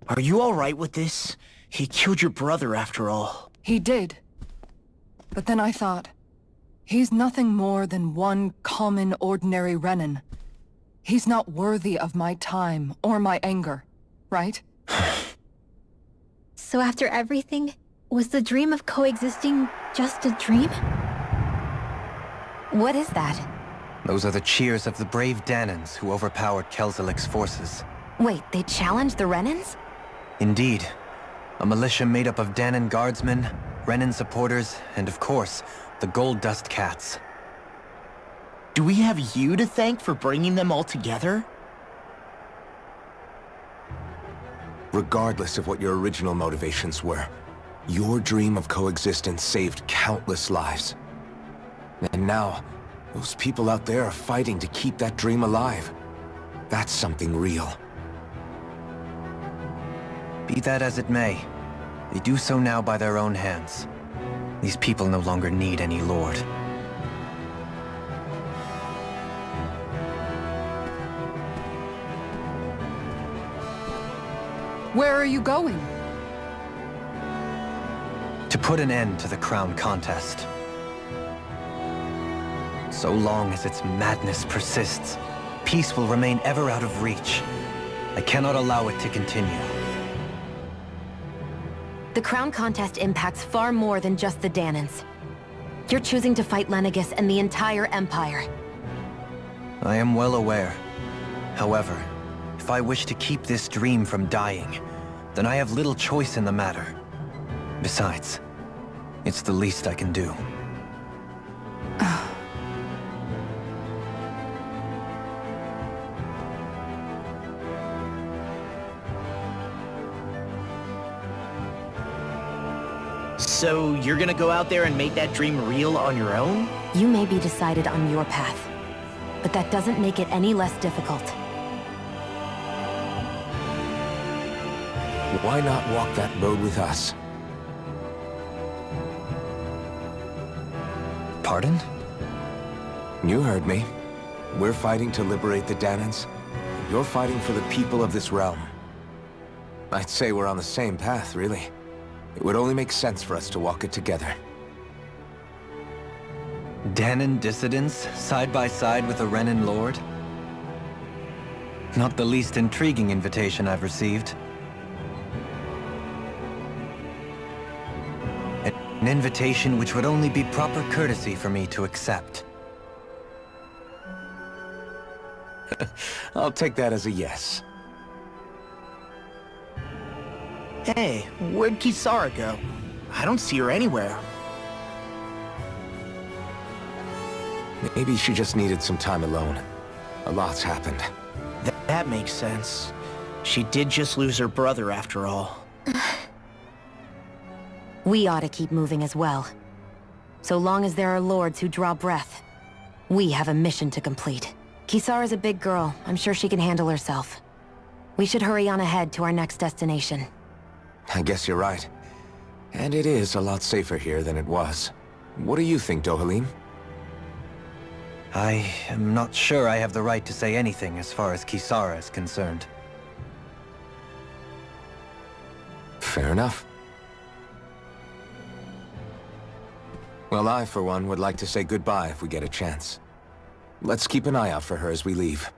Are you alright with this? He killed your brother after all. He did. But then I thought, he's nothing more than one common, ordinary Renan. He's not worthy of my time or my anger, right? So after everything, was the dream of coexisting just a dream? What is that? Those are the cheers of the brave Danans who overpowered Kelzelik's forces. Wait, they challenged the Renans? Indeed. A militia made up of Danan guardsmen, Renan supporters, and of course, the Gold Dust Cats. Do we have you to thank for bringing them all together? Regardless of what your original motivations were, your dream of coexistence saved countless lives. And now, those people out there are fighting to keep that dream alive. That's something real. Be that as it may, they do so now by their own hands. These people no longer need any lord. Where are you going? To put an end to the crown contest. So long as its madness persists, peace will remain ever out of reach. I cannot allow it to continue. The crown contest impacts far more than just the Danans. You're choosing to fight Lenegis and the entire Empire. I am well aware. However, if I wish to keep this dream from dying, then I have little choice in the matter. Besides, it's the least I can do. So you're gonna go out there and make that dream real on your own? You may be decided on your path, but that doesn't make it any less difficult. Why not walk that road with us? Pardon? You heard me. We're fighting to liberate the Danans. You're fighting for the people of this realm. I'd say we're on the same path, really. It would only make sense for us to walk it together. Danan dissidents, side by side with a Renan Lord? Not the least intriguing invitation I've received. An invitation which would only be proper courtesy for me to accept. I'll take that as a yes. Hey, where'd Kisara go? I don't see her anywhere. Maybe she just needed some time alone. A lot's happened. That makes sense. She did just lose her brother after all. We ought to keep moving as well. So long as there are lords who draw breath, we have a mission to complete. Kisara's a big girl. I'm sure she can handle herself. We should hurry on ahead to our next destination. I guess you're right. And it is a lot safer here than it was. What do you think, Dohalim? I am not sure I have the right to say anything as far as Kisara is concerned. Fair enough. Well, I, for one, would like to say goodbye if we get a chance. Let's keep an eye out for her as we leave.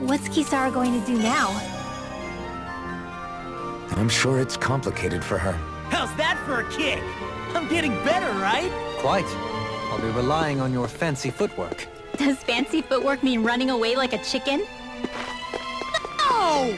What's Kisara going to do now? I'm sure it's complicated for her. How's that for a kick? I'm getting better, right? Quite. I'll be relying on your fancy footwork. Does fancy footwork mean running away like a chicken? Oh!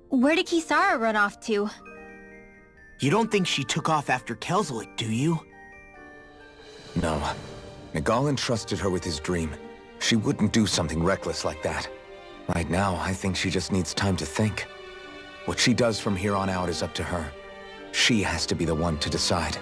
Where did Kisara run off to? You don't think she took off after Kelzelik, do you? No. Nagal entrusted her with his dream. She wouldn't do something reckless like that. Right now, I think she just needs time to think. What she does from here on out is up to her. She has to be the one to decide.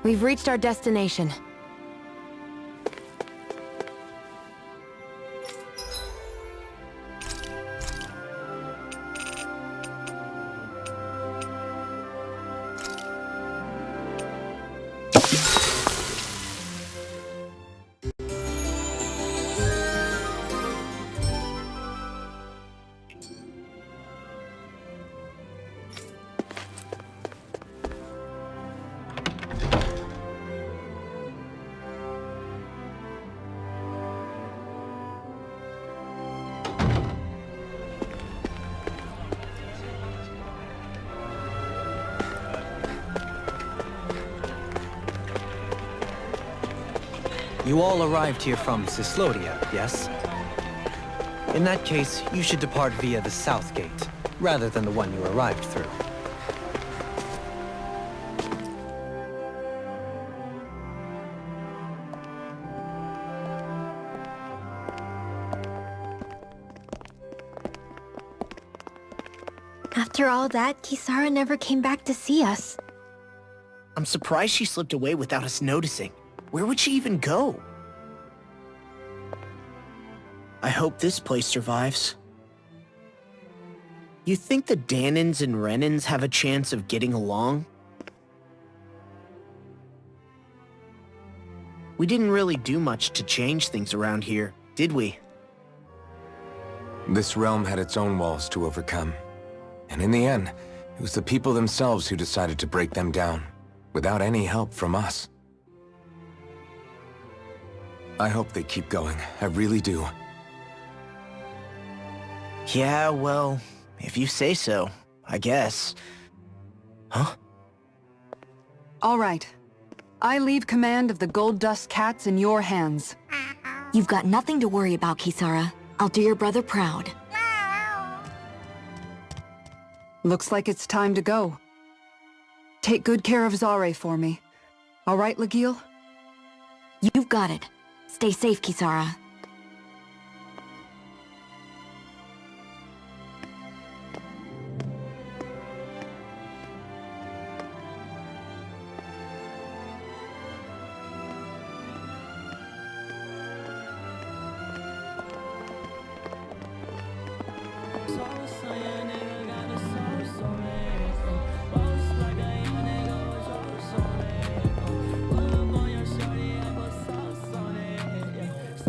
We've reached our destination. You all arrived here from Cislodia, yes? In that case, you should depart via the south gate, rather than the one you arrived through. After all that, Kisara never came back to see us. I'm surprised she slipped away without us noticing. Where would she even go? I hope this place survives. You think the Danins and Renins have a chance of getting along? We didn't really do much to change things around here, did we? This realm had its own walls to overcome. And in the end, it was the people themselves who decided to break them down, without any help from us. I hope they keep going. I really do. Yeah, well, if you say so, I guess. Huh? All right. I leave command of the Gold Dust Cats in your hands. You've got nothing to worry about, Kisara. I'll do your brother proud. Looks like it's time to go. Take good care of Zare for me. All right, Legil? You've got it. Stay safe, Kisara.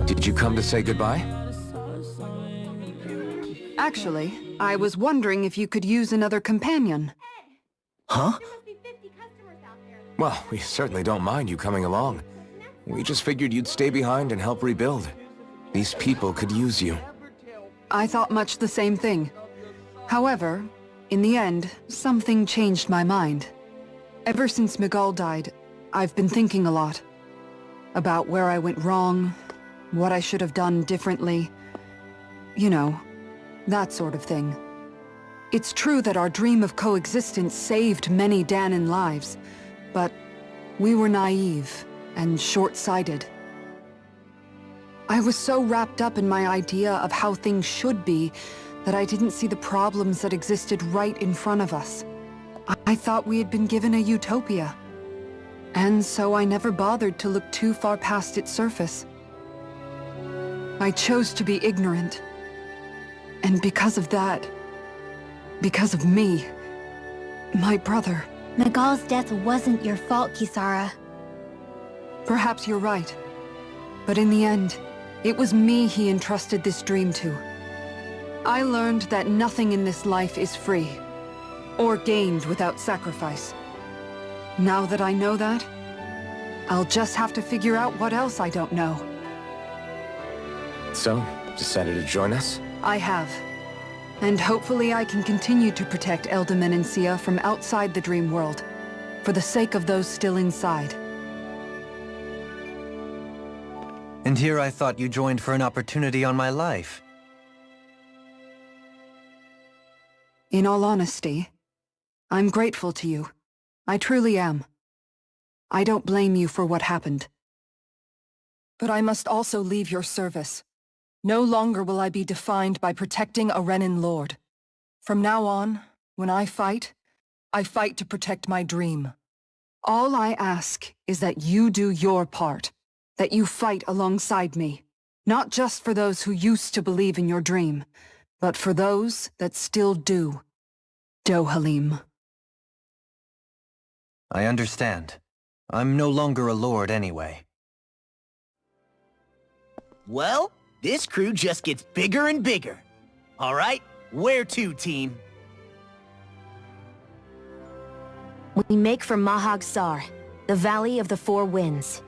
Did you come to say goodbye? Actually, I was wondering if you could use another companion. Huh? Well, we certainly don't mind you coming along. We just figured you'd stay behind and help rebuild. These people could use you. I thought much the same thing. However, in the end, something changed my mind. Ever since Miguel died, I've been thinking a lot. About where I went wrong, what I should have done differently. You know, that sort of thing. It's true that our dream of coexistence saved many Danan lives, but we were naive and short-sighted. I was so wrapped up in my idea of how things should be that I didn't see the problems that existed right in front of us. I thought we had been given a utopia. And so I never bothered to look too far past its surface. I chose to be ignorant. And because of that, because of me, my brother... Miguel's death wasn't your fault, Kisara. Perhaps you're right. But in the end, it was me he entrusted this dream to. I learned that nothing in this life is free, or gained without sacrifice. Now that I know that, I'll just have to figure out what else I don't know. So, decided to join us? I have. And hopefully I can continue to protect Elda Menencia from outside the dream world, for the sake of those still inside. And here I thought you joined for an opportunity on my life. In all honesty, I'm grateful to you. I truly am. I don't blame you for what happened. But I must also leave your service. No longer will I be defined by protecting a Renan Lord. From now on, when I fight to protect my dream. All I ask is that you do your part, that you fight alongside me, not just for those who used to believe in your dream, but for those that still do. Dohalim. I understand. I'm no longer a lord anyway. Well, this crew just gets bigger and bigger. All right, where to, team? We make for Mahag Sar, the Valley of the Four Winds.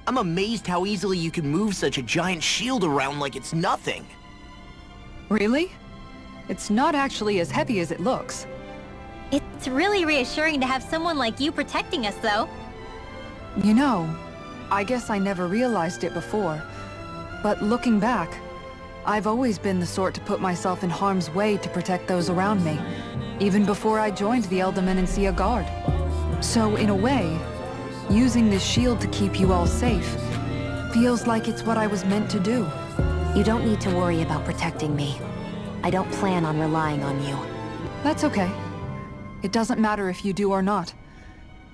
I'm amazed how easily you can move such a giant shield around like it's nothing. Really? It's not actually as heavy as it looks. It's really reassuring to have someone like you protecting us, though. You know, I guess I never realized it before. But looking back, I've always been the sort to put myself in harm's way to protect those around me, even before I joined the Menancia Guard. So in a way, using this shield to keep you all safe feels like it's what I was meant to do. You don't need to worry about protecting me. I don't plan on relying on you. That's okay. It doesn't matter if you do or not.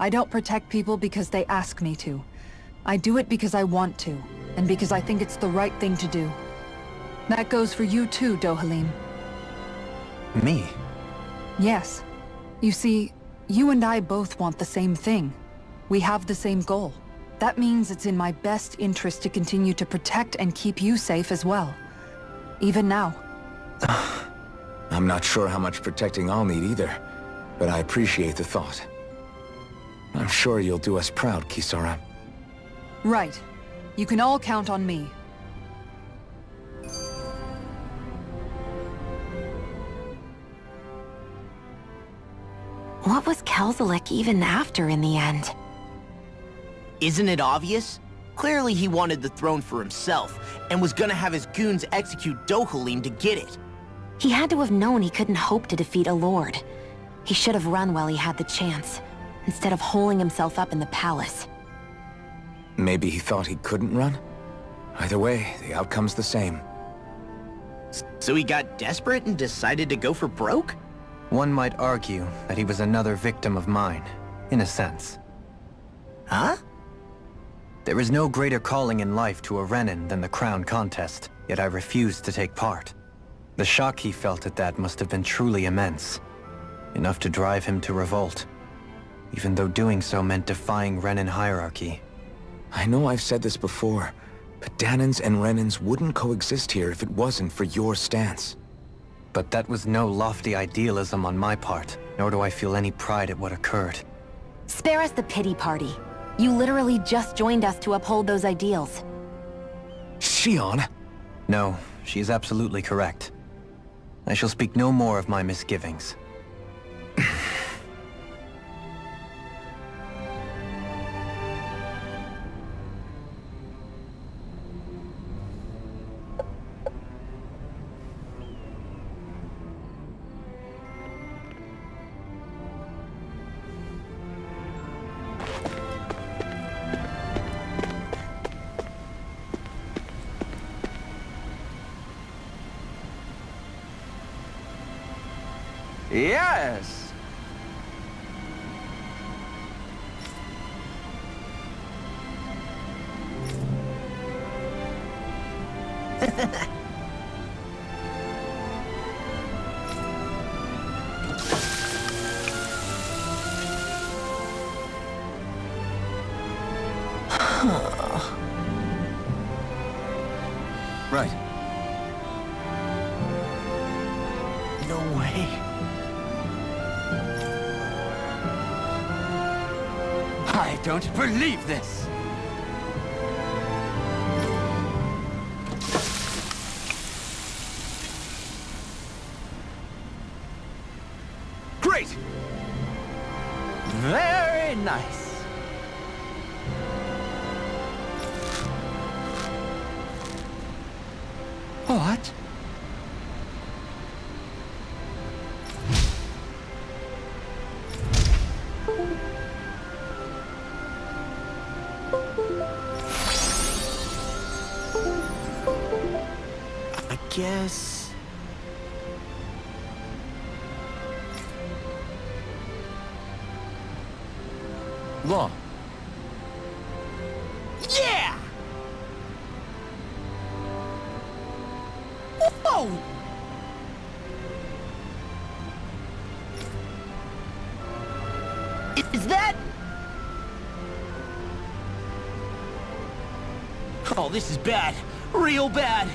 I don't protect people because they ask me to. I do it because I want to, and because I think it's the right thing to do. That goes for you too, Dohalim. Me? Yes. You see, you and I both want the same thing. We have the same goal. That means it's in my best interest to continue to protect and keep you safe as well. Even now. I'm not sure how much protecting I'll need either, but I appreciate the thought. I'm sure you'll do us proud, Kisara. Right. You can all count on me. What was Kelzalek even after in the end? Isn't it obvious? Clearly he wanted the throne for himself, and was gonna have his goons execute Dohalim to get it. He had to have known he couldn't hope to defeat a lord. He should have run while he had the chance, instead of holding himself up in the palace. Maybe he thought he couldn't run? Either way, the outcome's the same. So he got desperate and decided to go for broke? One might argue that he was another victim of mine, in a sense. Huh? There is no greater calling in life to a Renin than the crown contest, yet I refused to take part. The shock he felt at that must have been truly immense. Enough to drive him to revolt, even though doing so meant defying Renin hierarchy. I know I've said this before, but Danans and Renins wouldn't coexist here if it wasn't for your stance. But that was no lofty idealism on my part, nor do I feel any pride at what occurred. Spare us the pity party. You literally just joined us to uphold those ideals. Shion? No, she is absolutely correct. I shall speak no more of my misgivings. Yes! Right. No way. I don't believe this! Great! Very nice. What? I guess... Law. Yeah! Whoa! Is that... Oh, this is bad. Real bad.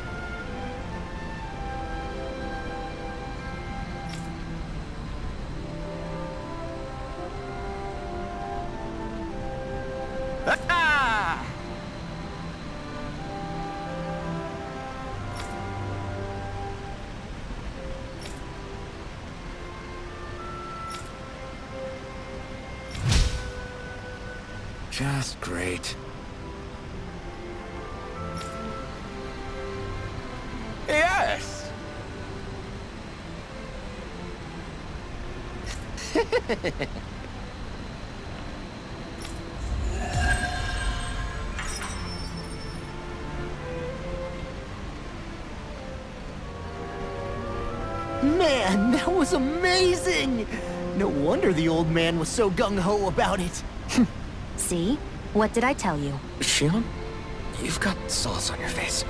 Ah! Just great. Yes! Man, that was amazing! No wonder the old man was so gung-ho about it. See? What did I tell you? Shion, you've got sauce on your face.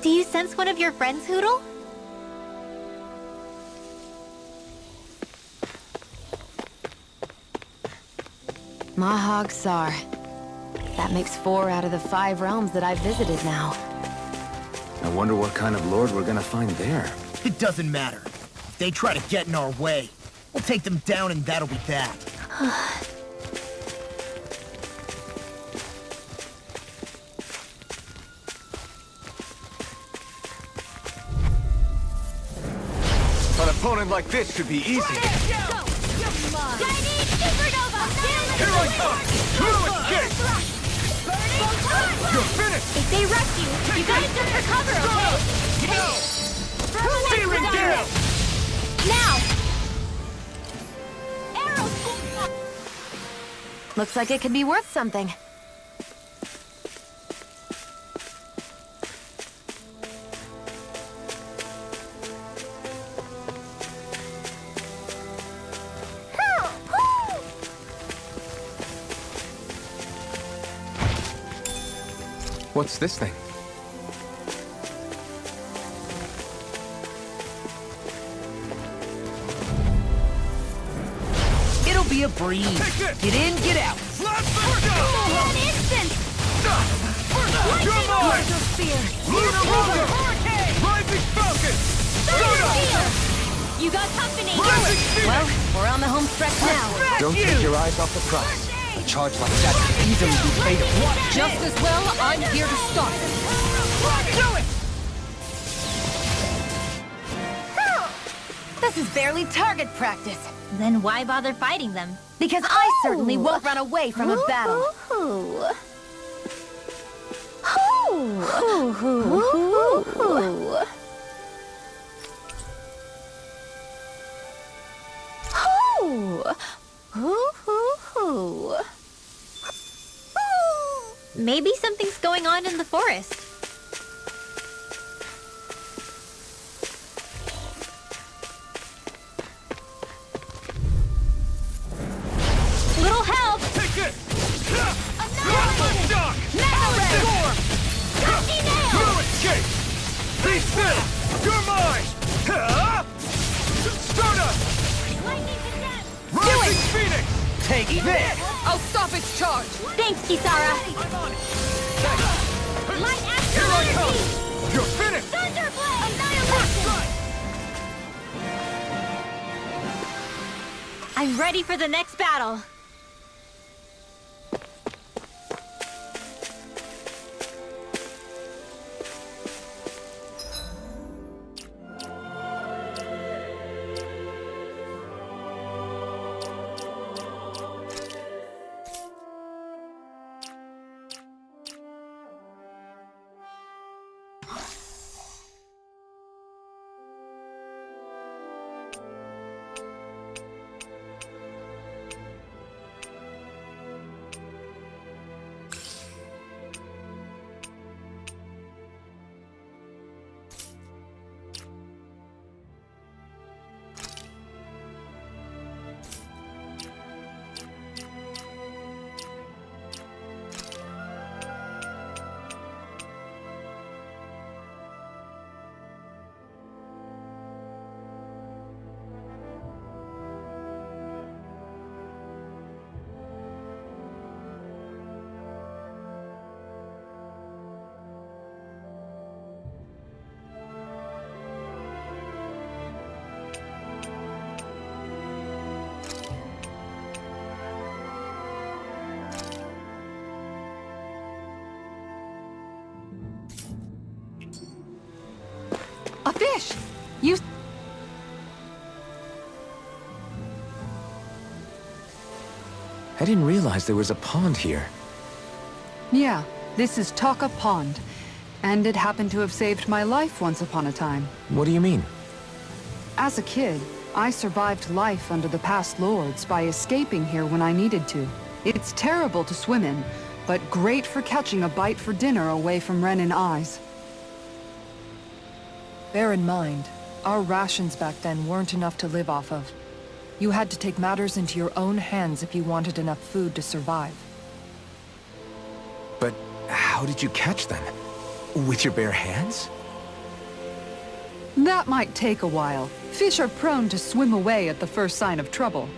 Do you sense one of your friends, Hoodle? Mahag Sar. That makes 4 out of the 5 realms that I've visited now. I wonder what kind of lord we're gonna find there. It doesn't matter. If they try to get in our way, we'll take them down and that'll be that. An opponent like this should be easy. Chinese supernova! Here I come! Through escape! You're finished! If they rush you, you gotta just recover, okay? No! Searing gale! Now! Looks like it could be worth something. What's this thing? It'll be a breeze. Get in, get out. An instant! You're mine! Lunar Roller! Rising Falcon! You got company! Rising Phoenix! Well, we're on the home stretch now. Don't take your eyes off the prize. A charge like that could easily be fatal. Just as well, I'm here to stop it. Do it! This is barely target practice. Then why bother fighting them? Because I certainly won't run away from a battle. Maybe something's going on in the forest. Little help! Take it! Annihilate! Shock! Melee! Storm! Dusty nail! You escape! Be still! You're mine! Stardust! Lightning condemned! Rising Phoenix! Take this! I'll stop its charge. Thanks, Kisara! I'm on it! Light Here astral I energy! come! You're finished! Thunderblade! Annihilation! I'm ready for the next battle. A fish! You... I didn't realize there was a pond here. Yeah, this is Taka Pond. And it happened to have saved my life once upon a time. What do you mean? As a kid, I survived life under the past lords by escaping here when I needed to. It's terrible to swim in, but great for catching a bite for dinner away from Ren and eyes. Bear in mind, our rations back then weren't enough to live off of. You had to take matters into your own hands if you wanted enough food to survive. But how did you catch them? With your bare hands? That might take a while. Fish are prone to swim away at the first sign of trouble.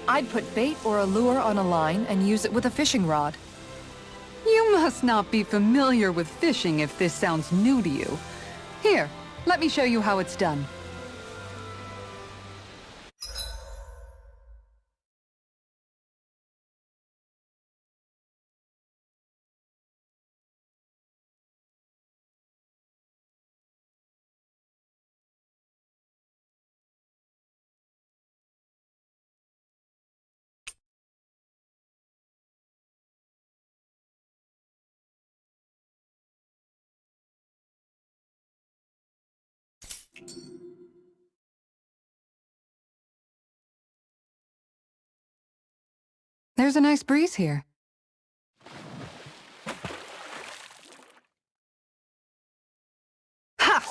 I'd put bait or a lure on a line and use it with a fishing rod. You must not be familiar with fishing if this sounds new to you. Here, let me show you how it's done. There's a nice breeze here. Ha!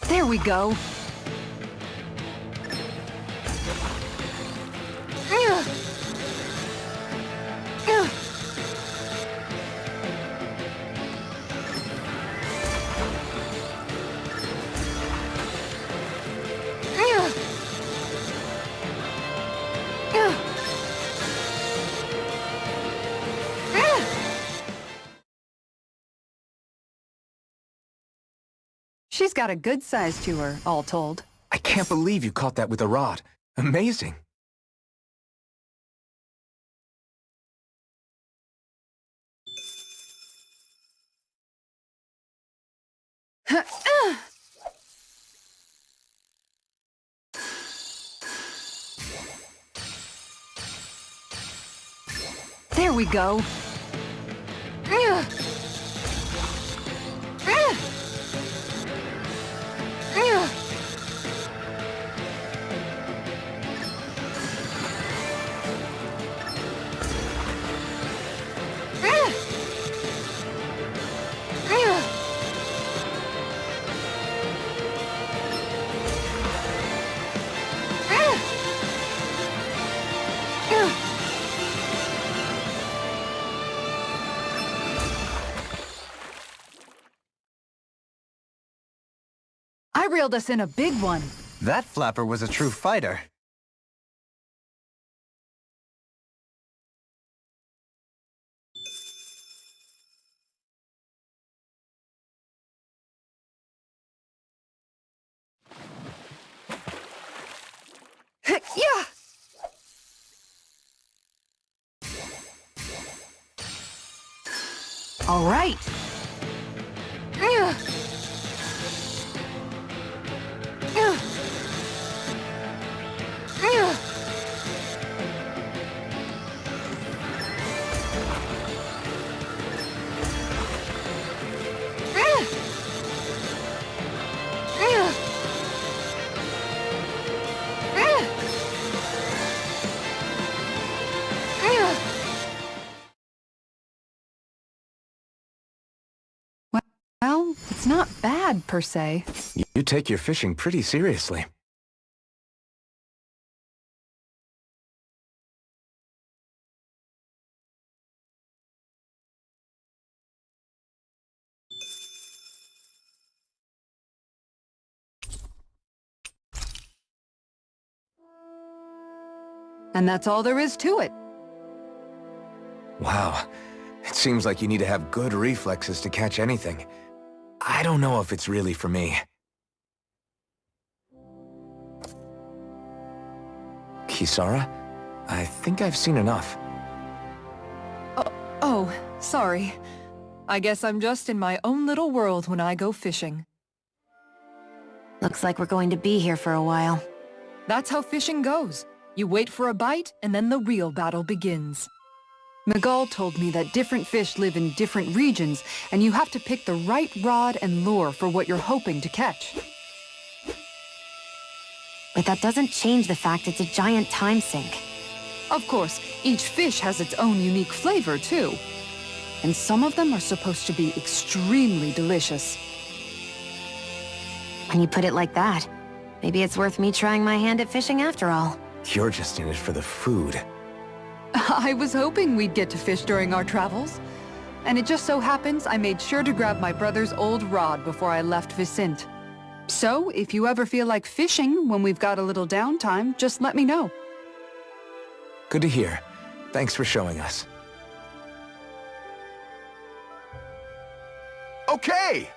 There we go. She's got a good size to her, all told. I can't believe you caught that with a rod. Amazing. There we go. I reeled us in a big one. That flapper was a true fighter. Yeah! All right. it's not bad, per se. You take your fishing pretty seriously. And that's all there is to it. Wow. It seems like you need to have good reflexes to catch anything. I don't know if it's really for me. Kisara? I think I've seen enough. Oh, sorry. I guess I'm just in my own little world when I go fishing. Looks like we're going to be here for a while. That's how fishing goes. You wait for a bite, and then the real battle begins. Miguel told me that different fish live in different regions, and you have to pick the right rod and lure for what you're hoping to catch. But that doesn't change the fact it's a giant time sink. Of course, each fish has its own unique flavor, too. And some of them are supposed to be extremely delicious. When you put it like that, maybe it's worth me trying my hand at fishing after all. You're just in it for the food. I was hoping we'd get to fish during our travels. And it just so happens I made sure to grab my brother's old rod before I left Vicente. So, if you ever feel like fishing when we've got a little downtime, just let me know. Good to hear. Thanks for showing us. Okay!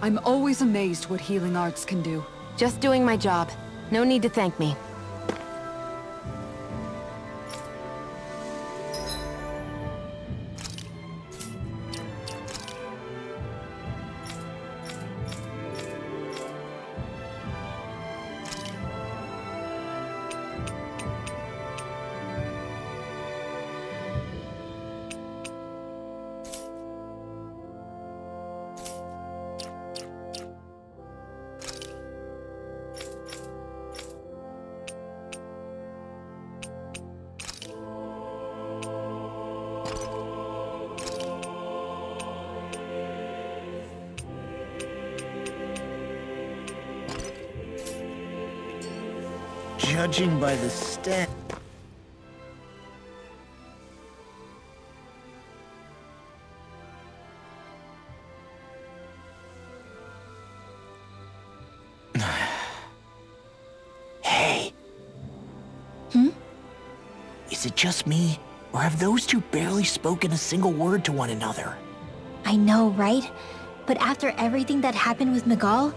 I'm always amazed what healing arts can do. Just doing my job. No need to thank me. Judging by the stat... Hey. Is it just me, or have those two barely spoken a single word to one another? I know, right? But after everything that happened with Miguel,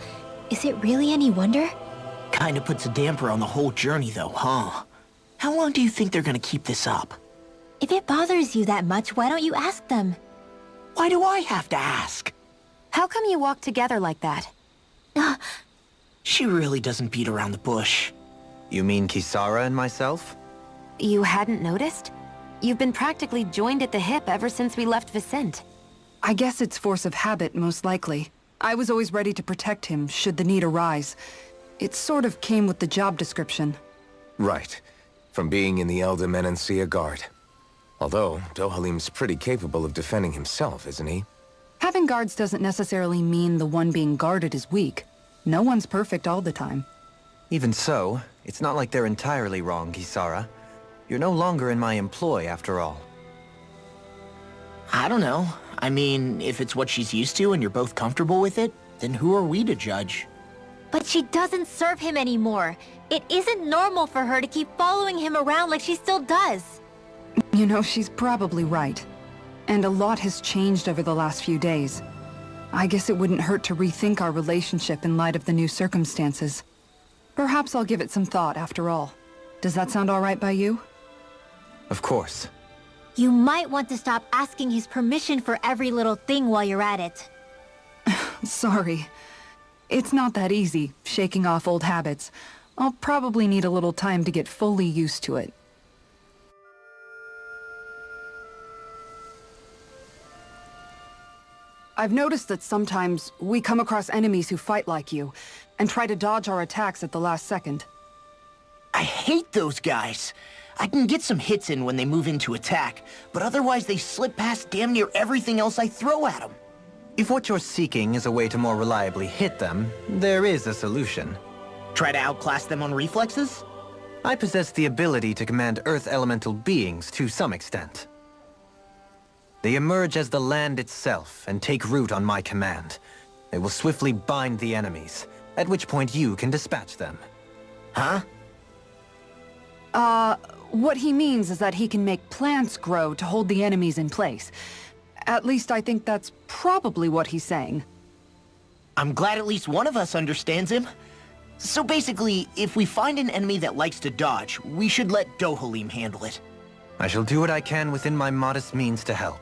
is it really any wonder? Kinda puts a damper on the whole journey though, huh? How long do you think they're gonna keep this up? If it bothers you that much, why don't you ask them? Why do I have to ask? How come you walk together like that? She really doesn't beat around the bush. You mean Kisara and myself? You hadn't noticed? You've been practically joined at the hip ever since we left Vicente. I guess it's force of habit, most likely. I was always ready to protect him, should the need arise. It sort of came with the job description. Right. From being in the Elder Menancia Guard. Although, Dohalim's pretty capable of defending himself, isn't he? Having guards doesn't necessarily mean the one being guarded is weak. No one's perfect all the time. Even so, it's not like they're entirely wrong, Kisara. You're no longer in my employ, after all. I don't know. I mean, if it's what she's used to and you're both comfortable with it, then who are we to judge? But she doesn't serve him anymore. It isn't normal for her to keep following him around like she still does. You know, she's probably right. And a lot has changed over the last few days. I guess it wouldn't hurt to rethink our relationship in light of the new circumstances. Perhaps I'll give it some thought, after all. Does that sound all right by you? Of course. You might want to stop asking his permission for every little thing while you're at it. Sorry. It's not that easy, shaking off old habits. I'll probably need a little time to get fully used to it. I've noticed that sometimes we come across enemies who fight like you, and try to dodge our attacks at the last second. I hate those guys. I can get some hits in when they move into attack, but otherwise they slip past damn near everything else I throw at them. If what you're seeking is a way to more reliably hit them, there is a solution. Try to outclass them on reflexes? I possess the ability to command Earth elemental beings to some extent. They emerge as the land itself and take root on my command. They will swiftly bind the enemies, at which point you can dispatch them. Huh? What he means is that he can make plants grow to hold the enemies in place. At least I think that's probably what he's saying. I'm glad at least one of us understands him. So basically, if we find an enemy that likes to dodge, we should let Dohalim handle it. I shall do what I can within my modest means to help.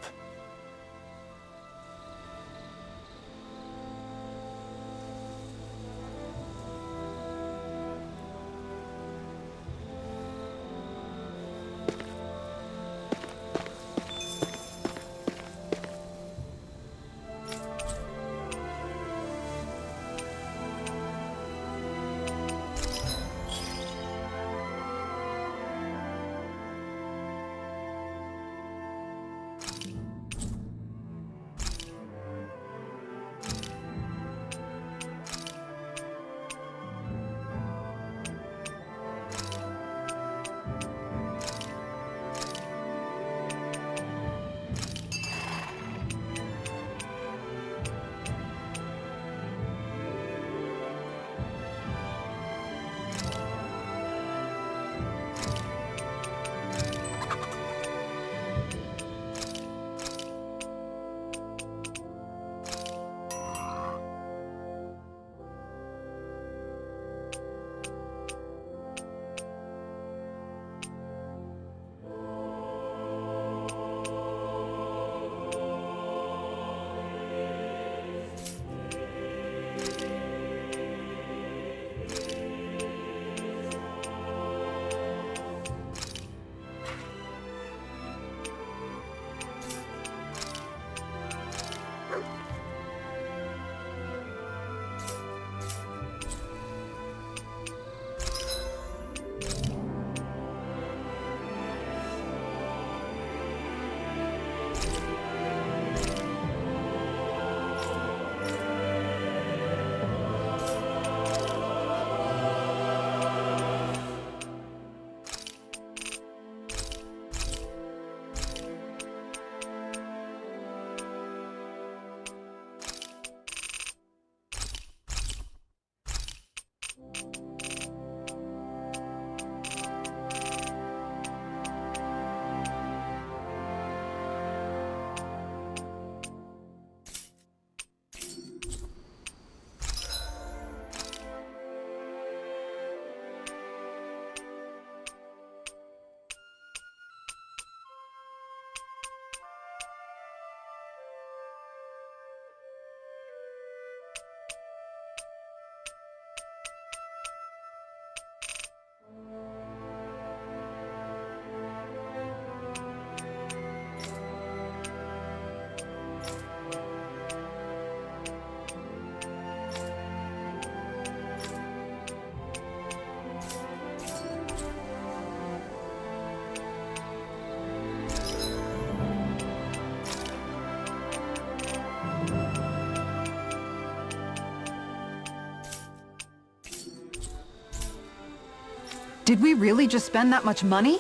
Did we really just spend that much money?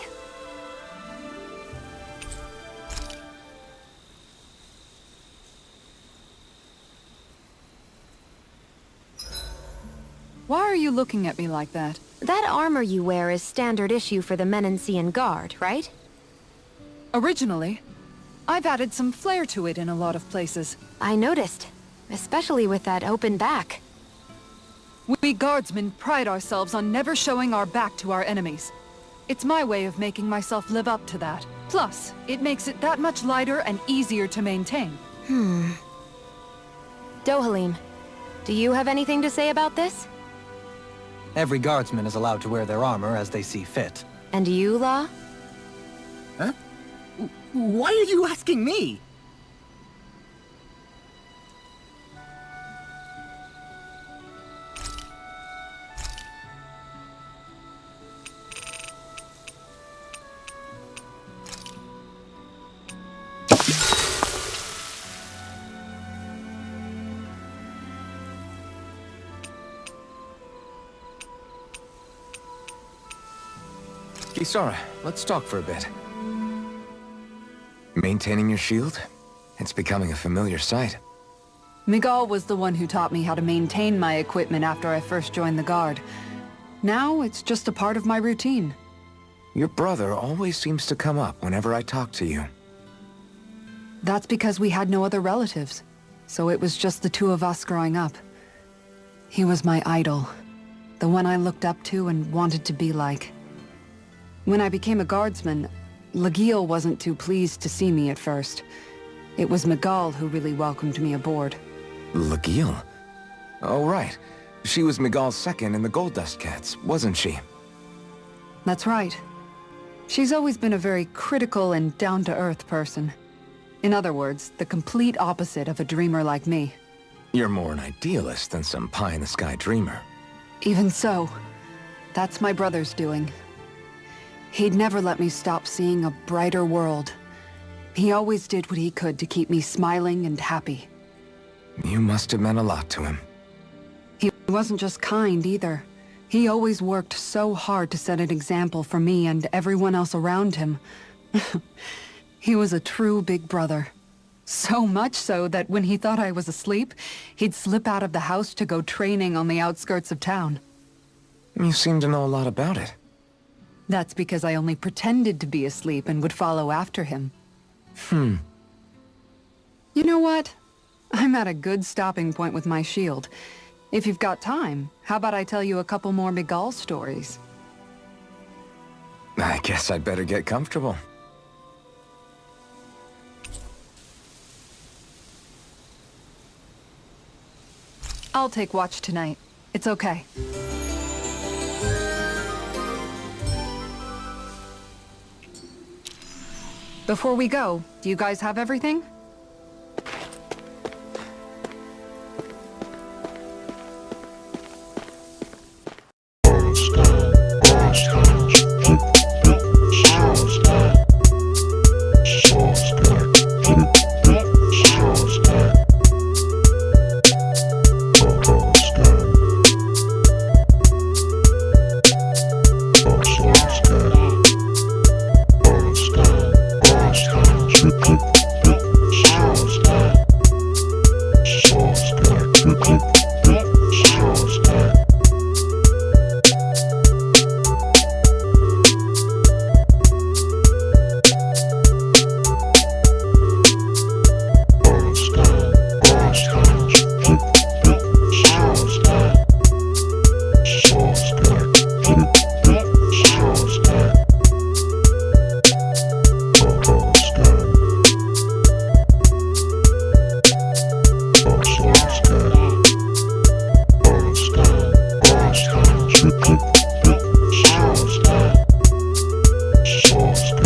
Why are you looking at me like that? That armor you wear is standard issue for the Menancian Guard, right? Originally, I've added some flair to it in a lot of places. I noticed, especially with that open back. We guardsmen pride ourselves on never showing our back to our enemies. It's my way of making myself live up to that. Plus, it makes it that much lighter and easier to maintain. Dohalim, do you have anything to say about this? Every guardsman is allowed to wear their armor as they see fit. And you, Law? Huh? Why are you asking me? Kisara, let's talk for a bit. Maintaining your shield? It's becoming a familiar sight. Miguel was the one who taught me how to maintain my equipment after I first joined the Guard. Now, it's just a part of my routine. Your brother always seems to come up whenever I talk to you. That's because we had no other relatives, so it was just the two of us growing up. He was my idol, the one I looked up to and wanted to be like. When I became a guardsman, Lagiel wasn't too pleased to see me at first. It was Miguel who really welcomed me aboard. Lagiel? Oh, right. She was Miguel's second in the Gold Dust Cats, wasn't she? That's right. She's always been a very critical and down-to-earth person. In other words, the complete opposite of a dreamer like me. You're more an idealist than some pie-in-the-sky dreamer. Even so, that's my brother's doing. He'd never let me stop seeing a brighter world. He always did what he could to keep me smiling and happy. You must have meant a lot to him. He wasn't just kind, either. He always worked so hard to set an example for me and everyone else around him. He was a true big brother. So much so that when he thought I was asleep, he'd slip out of the house to go training on the outskirts of town. You seem to know a lot about it. That's because I only pretended to be asleep and would follow after him. You know what? I'm at a good stopping point with my shield. If you've got time, how about I tell you a couple more Miguel stories? I guess I'd better get comfortable. I'll take watch tonight. It's okay. Before we go, do you guys have everything?